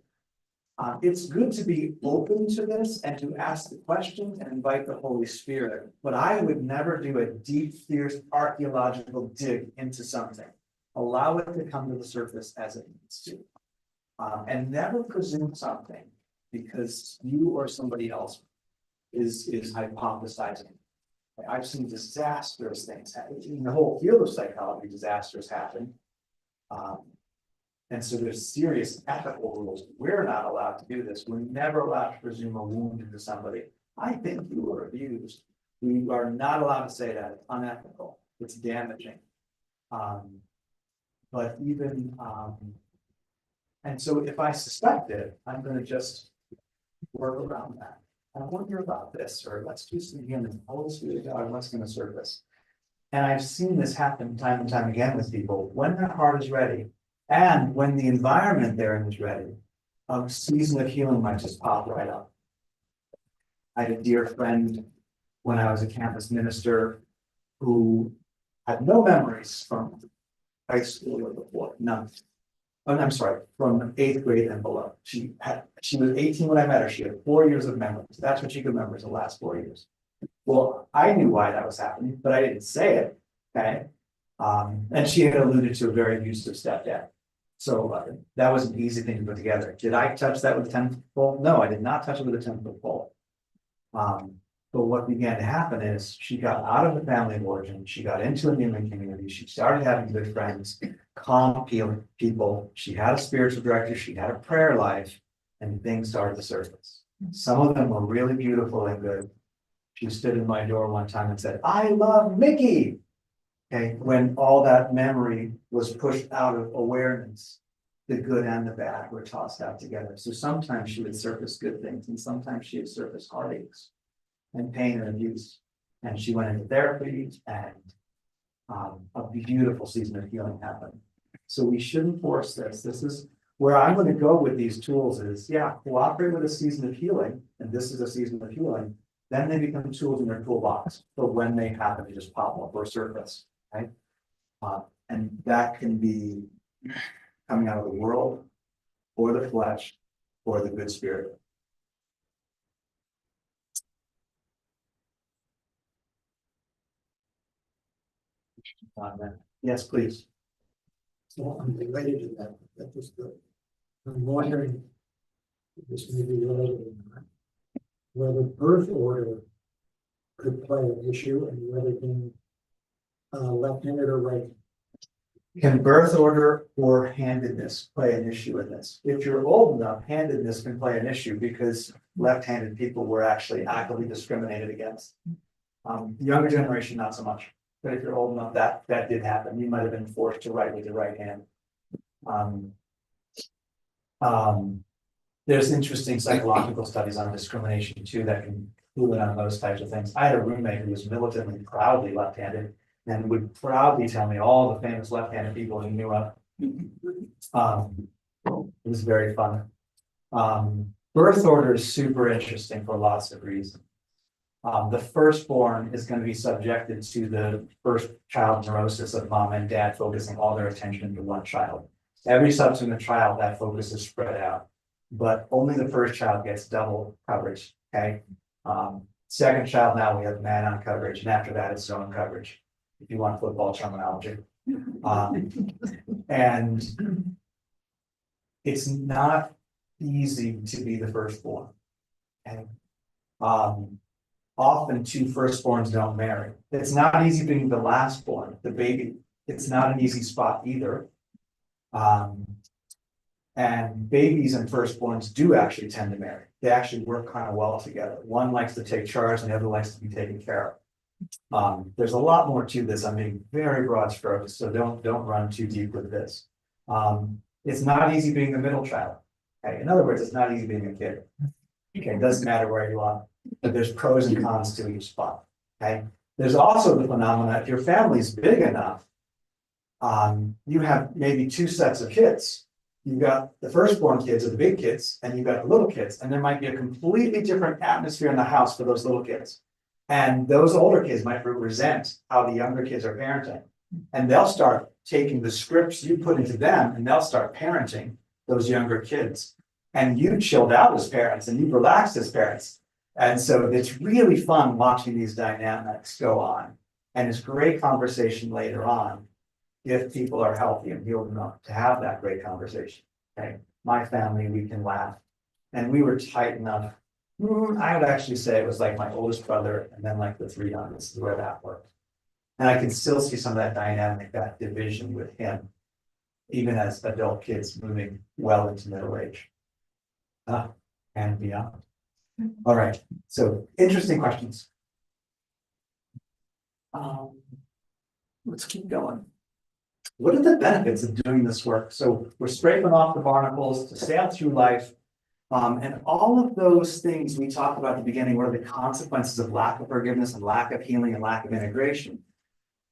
It's good to be open to this and to ask the questions and invite the Holy Spirit. But I would never do a deep, fierce archaeological dig into something. Allow it to come to the surface as it needs to. And never presume something because you or somebody else is hypothesizing. I've seen disastrous things happen. In the whole field of psychology, disasters happen. And so there's serious ethical rules. We're not allowed to do this. We're never allowed to presume a wound into somebody. I think you were abused. We are not allowed to say that. It's unethical. It's damaging. But even, and so if I suspect it, I'm going to just work around that. I wonder about this, or let's do some healing. Holy Spirit of God, what's going to surface? And I've seen this happen time and time again with people when their heart is ready. And when the environment they're in is ready, a season of healing might just pop right up. I had a dear friend when I was a campus minister who had no memories from high school or before, none. Oh, I'm sorry, from 8th grade and below. She was 18 when I met her. She had 4 years of memories. That's what she could remember is the last 4 years. Well, I knew why that was happening, but I didn't say it. Okay. And she had alluded to a very abusive stepdad. So that was an easy thing to put together. Did I touch that with a 10-foot pole? No, I did not touch it with a 10-foot pole. But what began to happen is she got out of the family of origin. She got into a human community. She started having good friends, calm people. She had a spiritual director. She had a prayer life, and things started to surface. Some of them were really beautiful and good. She stood in my door one time and said, I love Mickey. Okay, when all that memory was pushed out of awareness, the good and the bad were tossed out together. So sometimes she would surface good things, and sometimes she would surface heartaches and pain and abuse. And she went into therapy, and a beautiful season of healing happened. So we shouldn't force this. This is where I'm going to go with these tools is, yeah, cooperate with a season of healing, and this is a season of healing. Then they become tools in your toolbox for when they happen to just pop up or surface. Right? And that can be coming out of the world or the flesh or the good spirit. Yes, please. So I'm related to that. That was good. I'm wondering, this may be related or not, whether birth order could play an issue and whether being left-handed or right. Can birth order or handedness play an issue in this? If you're old enough, handedness can play an issue because left-handed people were actually actively discriminated against. Younger generation, not so much. But if you're old enough, that did happen. You might have been forced to write with your right hand. There's interesting psychological studies on discrimination too that can clue in on those types of things. I had a roommate who was militantly proudly left-handed and would proudly tell me all the famous left-handed people he knew of. It was very fun. Birth order is super interesting for lots of reasons. The firstborn is going to be subjected to the first child neurosis of mom and dad focusing all their attention to one child. Every subsequent child, that focus is spread out, but only the first child gets double coverage. Okay. Second child, now we have man on coverage, and after that, it's zone coverage. If you want football terminology, And it's not easy to be the firstborn. And often two firstborns don't marry. It's not easy being the lastborn, the baby. It's not an easy spot either. And babies and firstborns do actually tend to marry. They actually work kind of well together. One likes to take charge and the other likes to be taken care of. There's a lot more to this. I'm being very broad strokes, so don't run too deep with this. It's not easy being the middle child. Okay, in other words, it's not easy being a kid. Okay, it doesn't matter where you are, but there's pros and cons to each spot. Okay, there's also the phenomenon, if your family's big enough, you have maybe two sets of kids. You've got the firstborn kids or the big kids, and you've got the little kids, and there might be a completely different atmosphere in the house for those little kids. And those older kids might resent how the younger kids are parenting. And they'll start taking the scripts you put into them, and they'll start parenting those younger kids. And you chilled out as parents and you relaxed as parents. And so it's really fun watching these dynamics go on. And it's great conversation later on if people are healthy and healed enough to have that great conversation. Okay, my family, we can laugh. And we were tight enough. I would actually say it was like my oldest brother and then like the three youngest is where that worked. And I can still see some of that dynamic, that division with him, even as adult kids moving well into middle age. And beyond. All right, so interesting questions. Let's keep going. What are the benefits of doing this work? So we're scraping off the barnacles to sail through life. And all of those things we talked about at the beginning, what are the consequences of lack of forgiveness and lack of healing and lack of integration?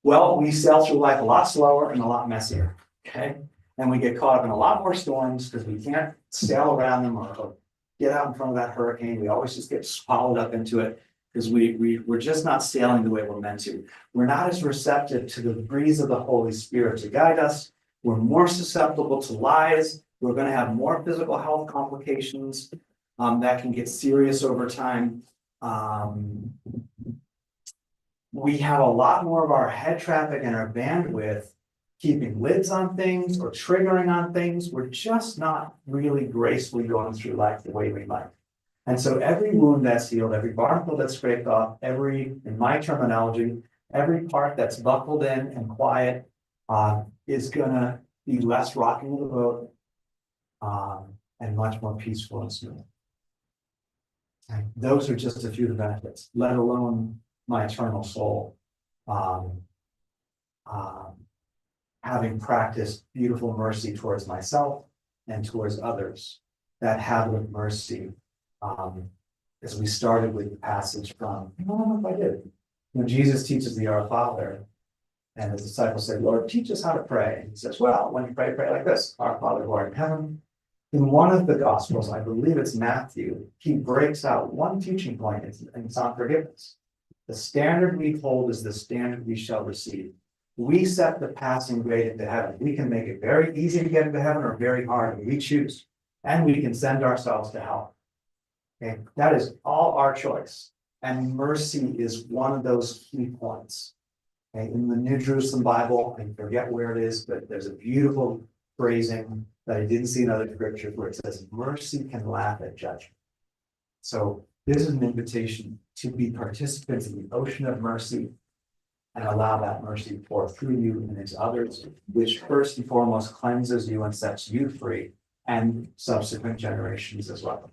Well, we sail through life a lot slower and a lot messier, okay? And we get caught up in a lot more storms because we can't sail around them or get out in front of that hurricane. We always just get swallowed up into it because we're just not sailing the way we're meant to. We're not as receptive to the breeze of the Holy Spirit to guide us. We're more susceptible to lies. We're going to have more physical health complications that can get serious over time. We have a lot more of our head traffic and our bandwidth keeping lids on things or triggering on things. We're just not really gracefully going through life the way we might. And so every wound that's healed, every barnacle that's scraped off, in my terminology, every part that's buckled in and quiet is gonna be less rocking of the boat and much more peaceful and smooth. And those are just a few of the benefits, let alone my eternal soul. Having practiced beautiful mercy towards myself and towards others, that habit of mercy, as we started with the passage from, I don't know if I did, when Jesus teaches the Our Father, and his disciples say, Lord, teach us how to pray. And he says, well, when you pray, pray like this, Our Father who art in heaven. In one of the Gospels, I believe it's Matthew, he breaks out one teaching point, and it's on forgiveness. The standard we hold is the standard we shall receive. We set the passing grade into heaven. We can make it very easy to get into heaven or very hard, we choose. And we can send ourselves to hell. Okay, that is all our choice. And mercy is one of those key points. Okay, in the New Jerusalem Bible, I forget where it is, but there's a beautiful phrasing that I didn't see in other scriptures where it says, mercy can laugh at judgment. So this is an invitation to be participants in the ocean of mercy and allow that mercy to pour through you and into others, which first and foremost cleanses you and sets you free and subsequent generations as well.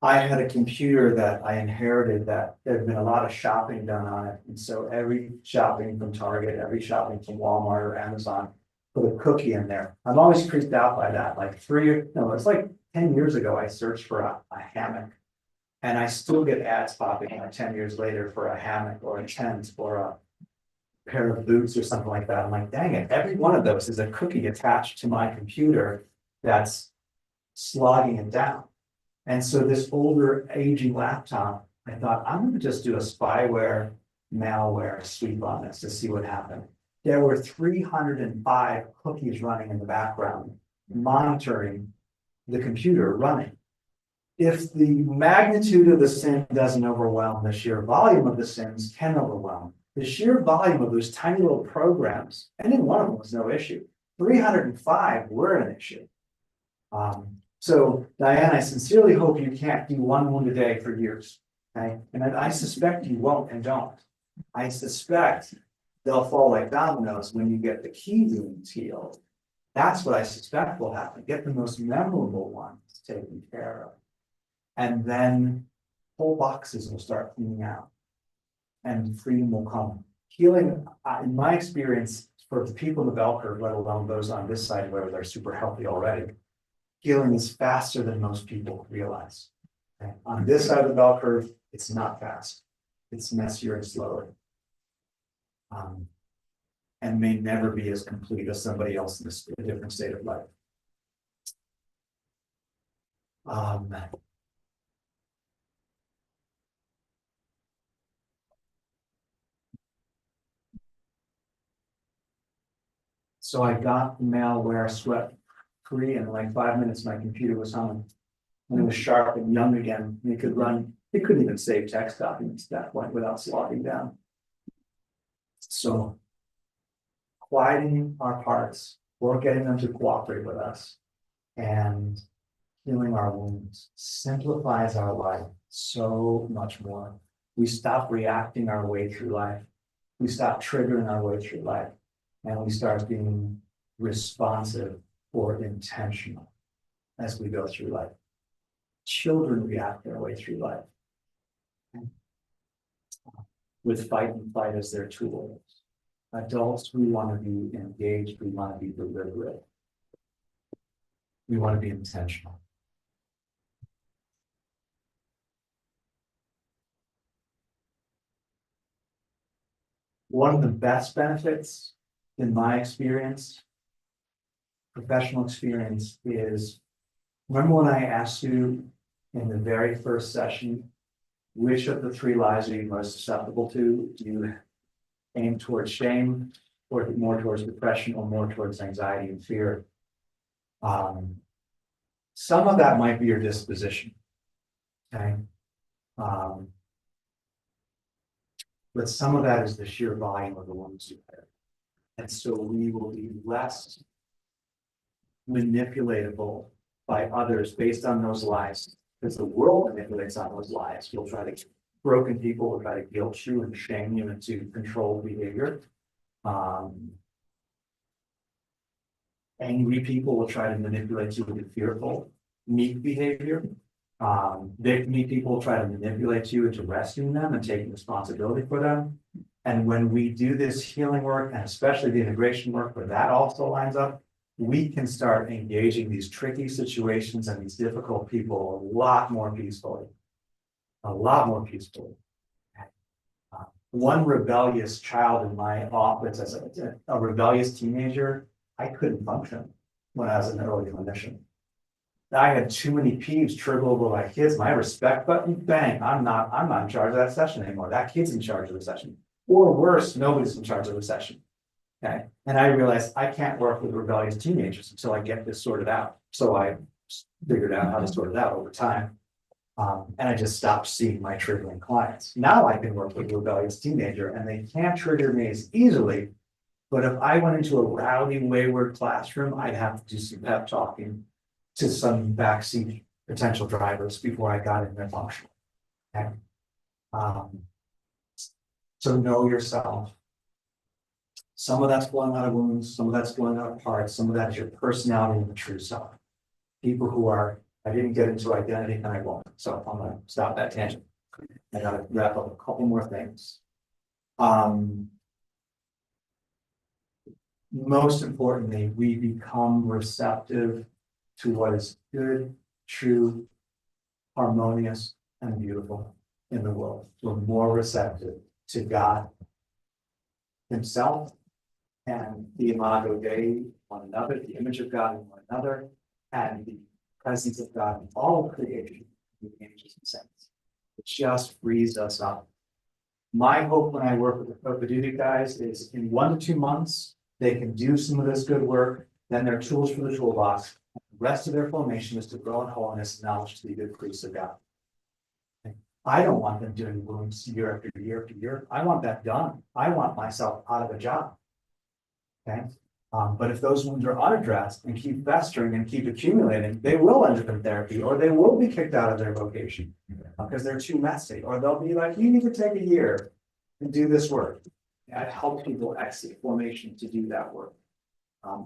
I had a computer that I inherited that there had been a lot of shopping done on it. And so every shopping from Target, every shopping from Walmart or Amazon, put a cookie in there. I'm always creeped out by that. Like it's like 10 years ago, I searched for a hammock. And I still get ads popping up 10 years later for a hammock or a tent or a pair of boots or something like that. I'm like, dang it, every one of those is a cookie attached to my computer that's slogging it down. And so this older aging laptop, I thought, I'm going to just do a spyware, malware sweep on this to see what happened. There were 305 cookies running in the background, monitoring the computer running. if the magnitude of the sin doesn't overwhelm, the sheer volume of the sins can overwhelm. The sheer volume of those tiny little programs, any one of them was no issue. 305 were an issue. So Diane, I sincerely hope you can't do one wound a day for years. Okay, and I suspect you won't and don't. I suspect they'll fall like dominoes when you get the key wounds healed. That's what I suspect will happen. Get the most memorable ones taken care of. And then whole boxes will start cleaning out. And freedom will come. Healing, in my experience, for the people in the bell curve, let alone those on this side where they're super healthy already, healing is faster than most people realize. Okay? On this side of the bell curve, it's not fast. It's messier and slower. And may never be as complete as somebody else in a different state of life. So I got the mail where I sweat free, and in like 5 minutes, my computer was humming. And it was sharp and young again. And it could run, it couldn't even save text documents at that point without slogging down. So quieting our hearts or getting them to cooperate with us and healing our wounds simplifies our life so much more. We stop reacting our way through life. We stop triggering our way through life. And we start being responsive or intentional as we go through life. Children react their way through life with fight and flight as their tools. Adults, we want to be engaged, we want to be deliberate. We want to be intentional. One of the best benefits in my experience, professional experience, is remember when I asked you in the very first session, which of the 3 lies are you most susceptible to? Do you aim towards shame, or more towards depression, or more towards anxiety and fear? Some of that might be your disposition. Okay. But some of that is the sheer volume of the ones you have. And so we will be less manipulatable by others based on those lies, because the world manipulates on those lies. You'll try to, broken people will try to guilt you and shame you into controlled behavior. Angry people will try to manipulate you into fearful, meek behavior. Victim people will try to manipulate you into rescuing them and taking responsibility for them. And when we do this healing work, and especially the integration work where that also lines up, we can start engaging these tricky situations and these difficult people a lot more peacefully. A lot more peacefully. One rebellious child in my office, as a rebellious teenager, I couldn't function when I was an early clinician. I had too many peeves triggered over my kids. My respect button, bang, I'm not in charge of that session anymore. That kid's in charge of the session. Or worse, nobody's in charge of the session. Okay. And I realized I can't work with rebellious teenagers until I get this sorted out. So I figured out how to sort it out over time. And I just stopped seeing my triggering clients. Now I can work with a rebellious teenager and they can't trigger me as easily. But if I went into a rowdy, wayward classroom, I'd have to do some pep talking to some backseat potential drivers before I got in their function. Okay. So know yourself. Some of that's flowing out of wounds, some of that's flowing out of hearts, some of that is your personality and the true self. People who are, I didn't get into identity and I won't. So I'm gonna stop that tangent. I gotta wrap up a couple more things. Most importantly, we become receptive to what is good, true, harmonious, and beautiful in the world. We're more receptive to God Himself and the imago Dei, one another, the image of God in one another, and the presence of God in all of creation, the angels and saints. It just frees us up. My hope when I work with the Copa guys is in 1 to 2 months, they can do some of this good work, then they're tools for the toolbox, rest of their formation is to grow in holiness and knowledge to be good priests of God. I don't want them doing wounds year after year after year. I want that done. I want myself out of a job. Okay, but if those wounds are unaddressed and keep festering and keep accumulating, they will end up in therapy, or they will be kicked out of their vocation because they're too messy, or they'll be like, you need to take a year and do this work. I help people exit formation to do that work.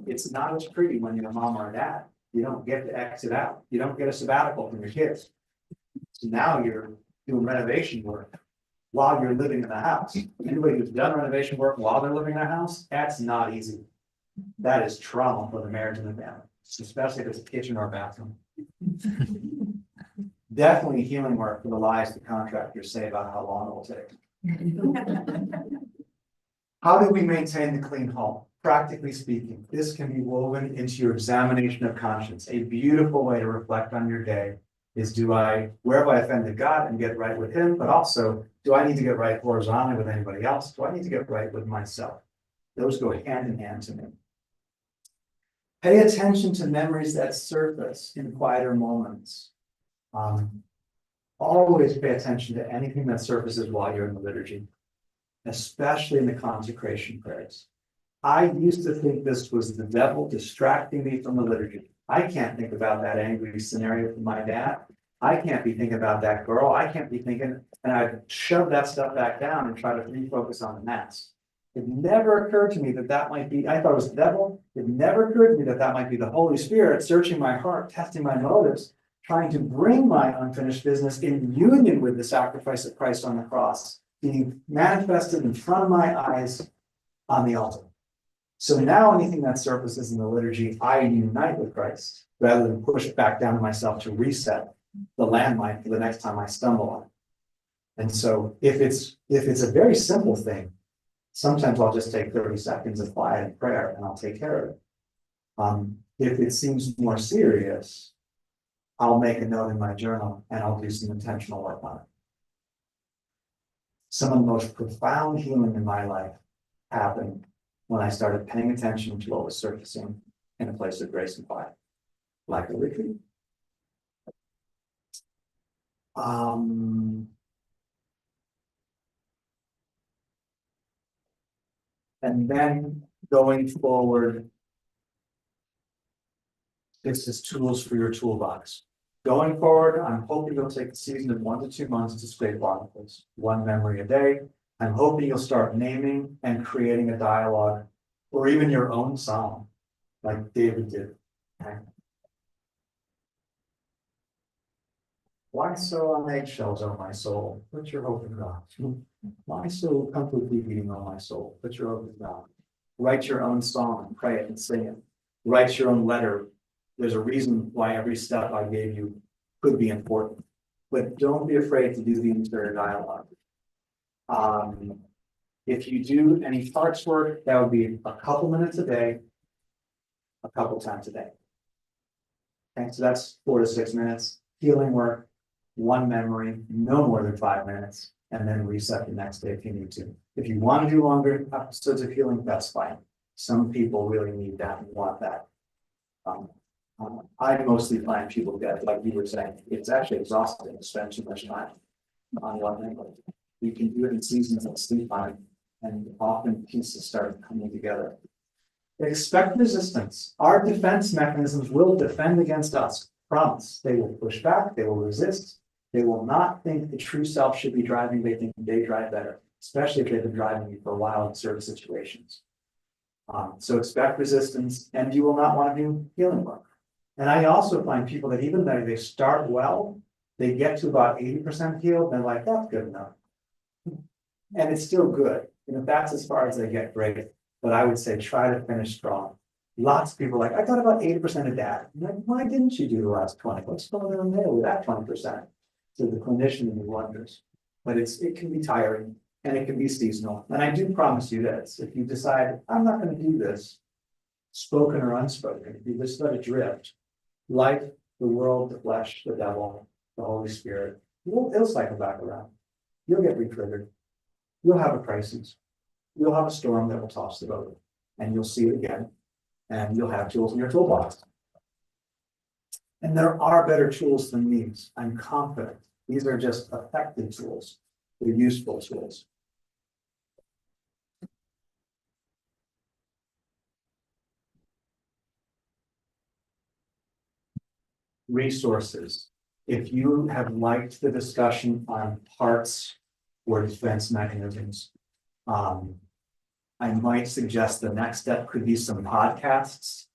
It's not as pretty when you're a mom or a dad. You don't get to exit out. You don't get a sabbatical from your kids. So now you're doing renovation work while you're living in the house. Anybody who's done renovation work while they're living in a house, that's not easy. That is trauma for the marriage and the family, especially if it's a kitchen or a bathroom. Definitely healing work for the lies the contractors say about how long it will take. How do we maintain the clean home? Practically speaking, this can be woven into your examination of conscience. A beautiful way to reflect on your day is, where have I offended God and get right with him? But also, do I need to get right horizontally with anybody else? Do I need to get right with myself? Those go hand in hand to me. Pay attention to memories that surface in quieter moments. Always pay attention to anything that surfaces while you're in the liturgy, especially in the consecration prayers. I used to think this was the devil distracting me from the liturgy. I can't think about that angry scenario with my dad. I can't be thinking about that girl. I can't be thinking, and I've shoved that stuff back down and try to refocus on the mass. It never occurred to me that that might be, I thought it was the devil. It never occurred to me that that might be the Holy Spirit searching my heart, testing my motives, trying to bring my unfinished business in union with the sacrifice of Christ on the cross, being manifested in front of my eyes on the altar. So now anything that surfaces in the liturgy, I unite with Christ rather than push back down to myself to reset the landmine for the next time I stumble on it. And so if it's a very simple thing, sometimes I'll just take 30 seconds of quiet prayer and I'll take care of it. If it seems more serious, I'll make a note in my journal and I'll do some intentional work on it. Some of the most profound healing in my life happened when I started paying attention to what was surfacing in a place of grace and quiet, like a retreat. And then going forward, this is tools for your toolbox. Going forward, I'm hoping you'll take a season of 1 to 2 months to scrape barnacles, one memory a day. I'm hoping you'll start naming and creating a dialogue, or even your own psalm, like David did. Okay. Why so on eggshells, O my soul? Put your hope in God. Why so comfortably beating on my soul? Put your hope in God. Write your own song and pray it and sing it. Write your own letter. There's a reason why every step I gave you could be important, but don't be afraid to do the interior dialogue. If you do any parts work, that would be a couple minutes a day, a couple times a day. Okay, so that's 4 to 6 minutes. Healing work, one memory, no more than 5 minutes, and then reset the next day if you need to. If you want to do longer episodes of healing, that's fine. Some people really need that and want that. I mostly find people get, like you were saying, it's actually exhausting to spend too much time on one thing. You can do it in seasons of sleep time, and often pieces start coming together. Expect resistance. Our defense mechanisms will defend against us. Promise. They will push back, they will resist. They will not think the true self should be driving, they think they drive better, especially if they've been driving you for a while in certain situations. So expect resistance, and you will not want to do healing work. And I also find people that even though they start well, they get to about 80% healed, they're like, that's good enough. And it's still good. And if that's as far as they get, great. But I would say try to finish strong. Lots of people are like, I got about 80% of that. I'm like, why didn't you do the last 20? What's going on there with that 20%? So the clinician wonders. But it can be tiring and it can be seasonal. And I do promise you this, if you decide, I'm not going to do this, spoken or unspoken, if you just let it drift, life, the world, the flesh, the devil, the Holy Spirit, it'll cycle back around. You'll get re-triggered. You'll have a crisis. You'll have a storm that will toss the boat, and you'll see it again, and you'll have tools in your toolbox. And there are better tools than these, I'm confident. These are just effective tools, they're useful tools. Resources. If you have liked the discussion on parts or defense mechanisms, I might suggest the next step could be some podcasts.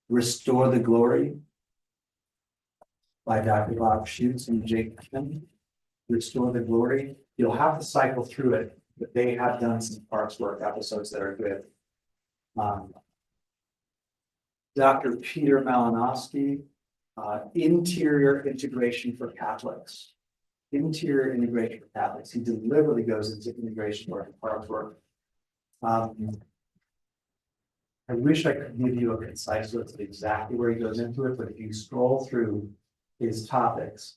Restore the Glory by Dr. Bob Schutz and Jake Kim. Restore the Glory. You'll have to cycle through it, but they have done some parts work episodes that are good. Dr. Peter Malinowski, Interior Integration for Catholics. Interior integration for Catholics. He deliberately goes into integration work and parts work. I wish I could give you a concise list of exactly where he goes into it, but if you scroll through his topics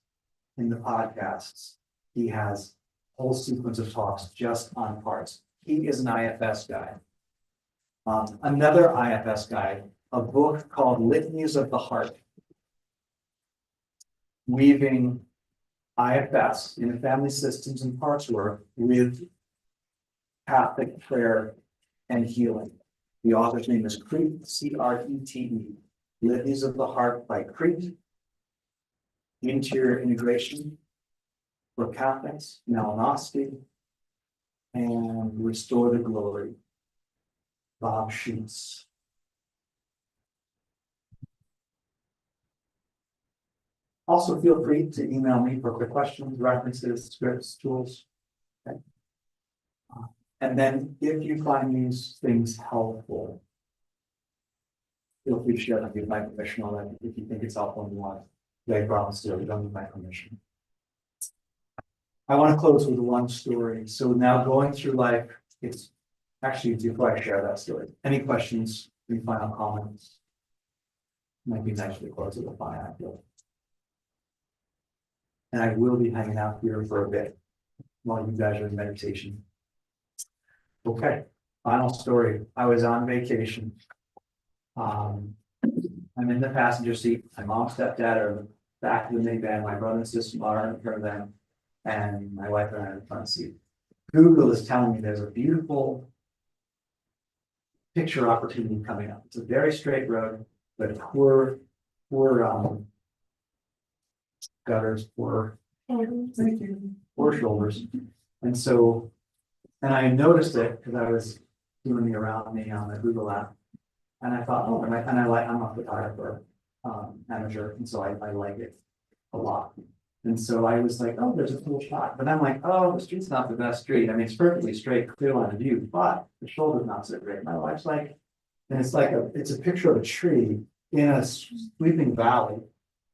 in the podcasts, he has a whole sequence of talks just on parts. He is an IFS guy. Another IFS guy, a book called Litanies of the Heart, weaving IFS in family systems and parts work with Catholic prayer and healing. The author's name is Crete, C-R-E-T-E. Litanies of the Heart by Crete. Interior Integration for Catholics, Malinowski. And Restore the Glory, Bob Schutz. Also, feel free to email me for quick questions, references, scripts, tools. Okay. And then if you find these things helpful, feel free to share them with my permission on that if you think it's helpful and you want. They promise to, you don't need my permission. I want to close with one story. So now going through life, it's actually before I share that story. Any questions, any final comments? Might be nice to close with a fine, I feel. And I will be hanging out here for a bit while you guys are in meditation. Okay, final story. I was on vacation. I'm in the passenger seat. My mom, stepdad are in the back of the minivan. My brother and sister are in front of them, and my wife and I are in the front seat. Google is telling me there's a beautiful picture opportunity coming up. It's a very straight road, but poor gutters, poor shoulders. And so, and I noticed it because I was doing the around me on the Google app. And I thought, oh, I'm a photographer, amateur, and so I like it a lot. And so I was like, oh, there's a cool shot. But I'm like, oh, the street's not the best street. I mean, it's perfectly straight, clear line of view, but the shoulder's not so great. My wife's like, and it's a picture of a tree in a sweeping valley.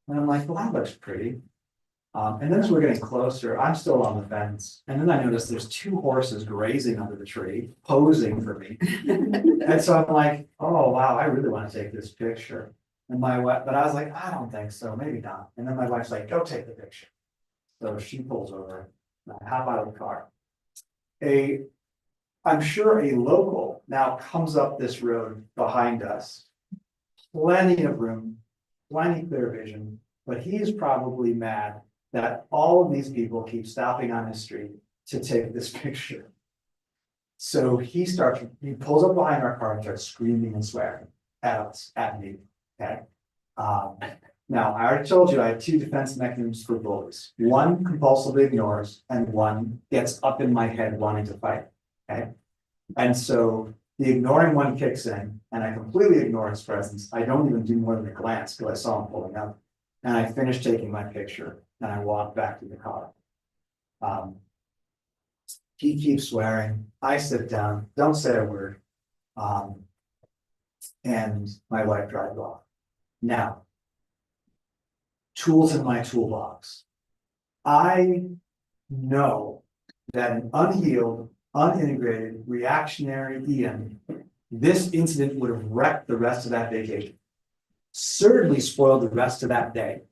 And I'm like, well, that looks pretty. And then as we're getting closer, I'm still on the fence. And then I noticed there's two horses grazing under the tree, posing for me. And so I'm like, oh, wow, I really want to take this picture. And my wife, but I was like, I don't think so, maybe not. And then my wife's like, go take the picture. So she pulls over, and I hop out of the car. I'm sure a local now comes up this road behind us. Plenty of room, plenty clear vision, but he's probably mad that all of these people keep stopping on his street to take this picture. So he pulls up behind our car and starts screaming and swearing at us, at me, okay? Now, I already told you I have two defense mechanisms for bullies. One compulsively ignores and one gets up in my head wanting to fight, okay? And so the ignoring one kicks in and I completely ignore his presence. I don't even do more than a glance because I saw him pulling up. And I finish taking my picture and I walk back to the car. He keeps swearing. I sit down, don't say a word. And my wife drives off. Now, tools in my toolbox. I know that an unhealed, unintegrated, reactionary Ian, this incident would have wrecked the rest of that vacation. Certainly spoiled the rest of that day.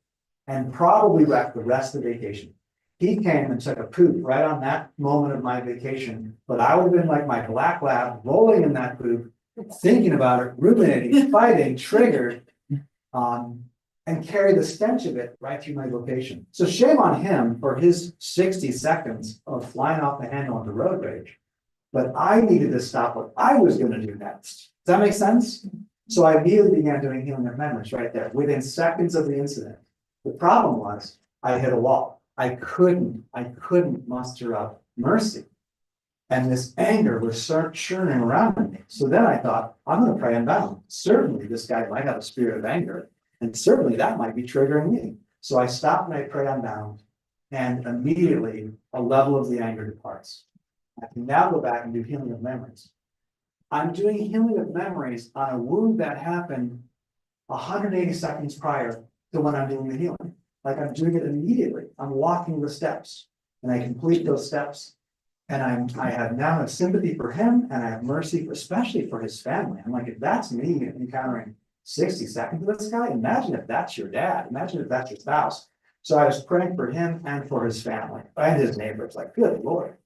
And probably wrecked the rest of the vacation. He came and took a poop right on that moment of my vacation, but I would have been like my black lab rolling in that poop, thinking about it, ruminating, fighting, triggered. and carry the stench of it right through my location. So shame on him for his 60 seconds of flying off the handle onto road rage. But I needed to stop what I was gonna do next. Does that make sense? So I immediately began doing healing of memories right there, within seconds of the incident. The problem was, I hit a wall. I couldn't muster up mercy. And this anger was churning around in me. So then I thought, I'm gonna pray unbound. Certainly, this guy might have a spirit of anger, and certainly that might be triggering me. So I stopped and I pray unbound, and immediately a level of the anger departs. I can now go back and do healing of memories. I'm doing healing of memories on a wound that happened 180 seconds prior to when I'm doing the healing. Like I'm doing it immediately. I'm walking the steps, and I complete those steps. And I have now have sympathy for him, and I have mercy, especially for his family. I'm like, if that's me encountering 60 seconds of this guy, imagine if that's your dad. Imagine if that's your spouse. So I was praying for him and for his family and his neighbors. Like, good Lord.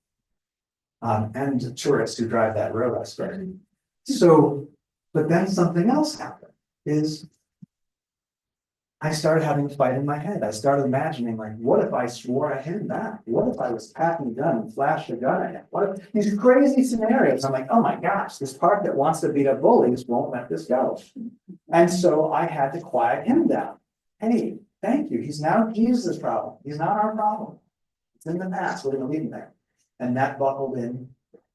And the tourists who drive that road, I started. So, but then something else happened. Is I started having a fight in my head. I started imagining, like, what if I swore at him back? What if I was packing a gun and flashed a gun at him? What if these crazy scenarios? I'm like, oh my gosh, this park that wants to beat up bullies won't let this go. And so I had to quiet him down. Hey, thank you. He's now Jesus' problem. He's not our problem. It's in the past. We're going to leave him there. And that buckled in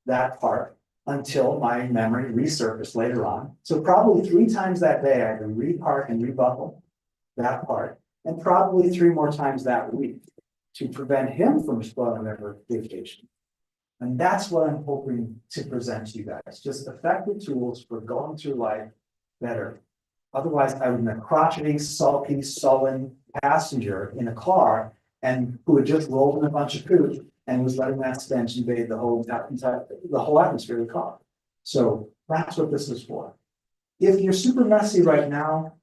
that part until my memory resurfaced later on. So probably 3 times that day, I had to repark and rebuckle that part, and probably 3 more times that week to prevent him from spoiling their vacation. And that's what I'm hoping to present to you guys, just effective tools for going through life better. Otherwise, I would be a crotchety, sulky, sullen passenger in a car and who had just rolled in a bunch of food and was letting that stench invade the whole atmosphere of the car. So that's what this is for. If you're super messy right now,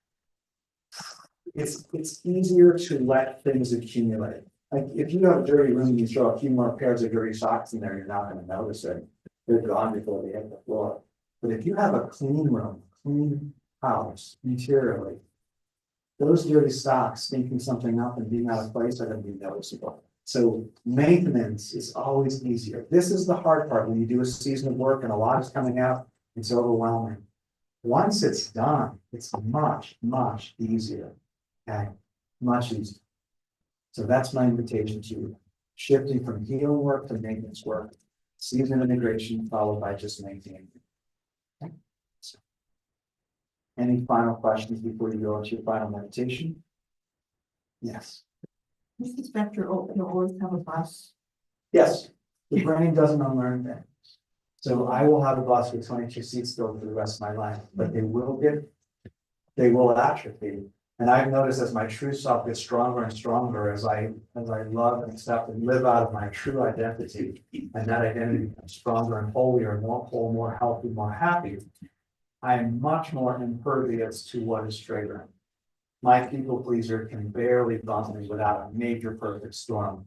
it's easier to let things accumulate. Like if you have a dirty room and you throw a few more pairs of dirty socks in there, you're not going to notice it. They're gone before they hit the floor. But if you have a clean room, clean house, materially, those dirty socks stinking something up and being out of place are going to be noticeable. So maintenance is always easier. This is the hard part when you do a season of work and a lot is coming out, it's overwhelming. Once it's done, it's much, much easier. Okay, much easier. So that's my invitation to you. Shifting from healing work to maintenance work, season of integration followed by just maintaining. Okay. So, any final questions before you go into your final meditation? Yes. Mrs. Inspector, you'll always have a bus. Yes, the brain doesn't unlearn things. So I will have a bus with 22 seats filled for the rest of my life, but they will atrophy. And I've noticed as my true self gets stronger and stronger as I love and accept and live out of my true identity, and that identity becomes stronger and holier, more whole, more healthy, more happy. I am much more impervious to what is triggering. My people pleaser can barely bump me without a major perfect storm.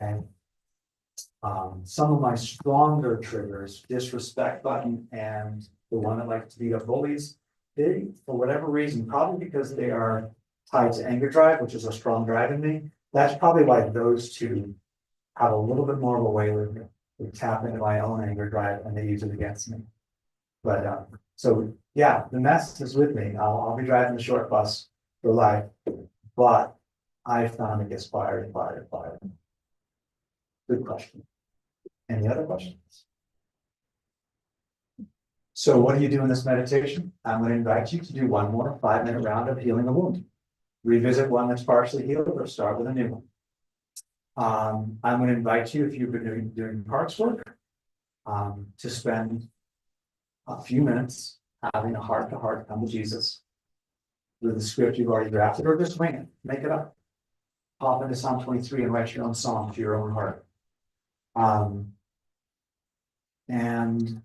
And some of my stronger triggers, disrespect button and the one that likes to beat up bullies, they, for whatever reason, probably because they are tied to anger drive, which is a strong drive in me. That's probably why those two have a little bit more of a way with me. They tap into my own anger drive and they use it against me. But so yeah, the mess is with me. I'll be driving the short bus for life, but I found it gets quieter and quieter and quieter. Good question. Any other questions? So what do you do in this meditation? I'm going to invite you to do one more 5-minute round of healing the wound. Revisit one that's partially healed or start with a new one. I'm going to invite you, if you've been doing parts work, to spend a few minutes having a heart-to-heart come to Jesus with the script you've already drafted, or just wing it, make it up. Pop into Psalm 23 and write your own song to your own heart. And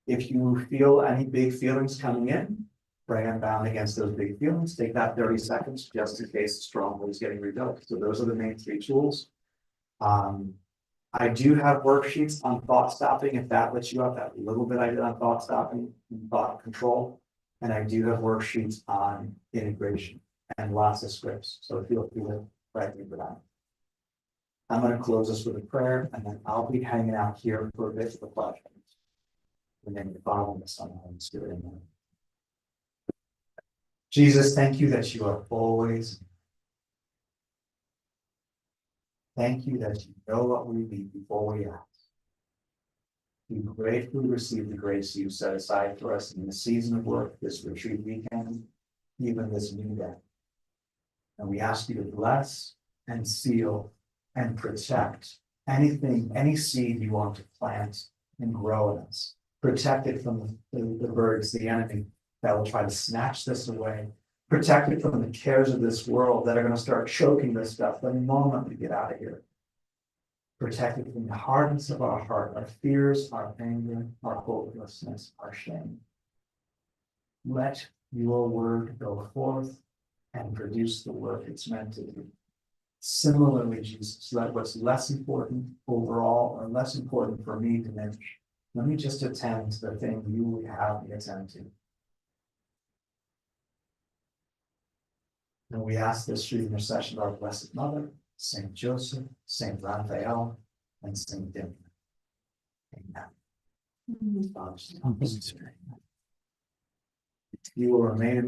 if you feel any big feelings coming in, pray unbound against those big feelings. Take that 30 seconds just in case the stronghold is getting rebuilt. So those are the main 3 tools. I do have worksheets on thought stopping if that lets you out. That little bit I did on thought stopping and thought control. And I do have worksheets on integration and lots of scripts, so feel free to write me for that. I'm gonna close this with a prayer, and then I'll be hanging out here for a bit for questions. And then the Father, and the Son, and the Holy Spirit. Amen. Jesus, thank you that you are always. Thank you that you know what we need before we ask. We gratefully receive the grace you set aside for us in the season of work, this retreat weekend, even this new day. And we ask you to bless and seal and protect anything, any seed you want to plant and grow in us. Protect it from the birds, the enemy that will try to snatch this away. Protect it from the cares of this world that are going to start choking this stuff the moment we get out of here. Protect it from the hardness of our heart, our fears, our anger, our hopelessness, our shame. Let your word go forth and produce the work it's meant to do. Similarly, Jesus, let what's less important overall or less important for me diminish. Let me just attend to the thing you would have me attend to. And we ask this through the intercession of our Blessed Mother, Saint Joseph, Saint Raphael, and Saint Dimon. Amen. Father, Son, Holy Spirit. You will remain in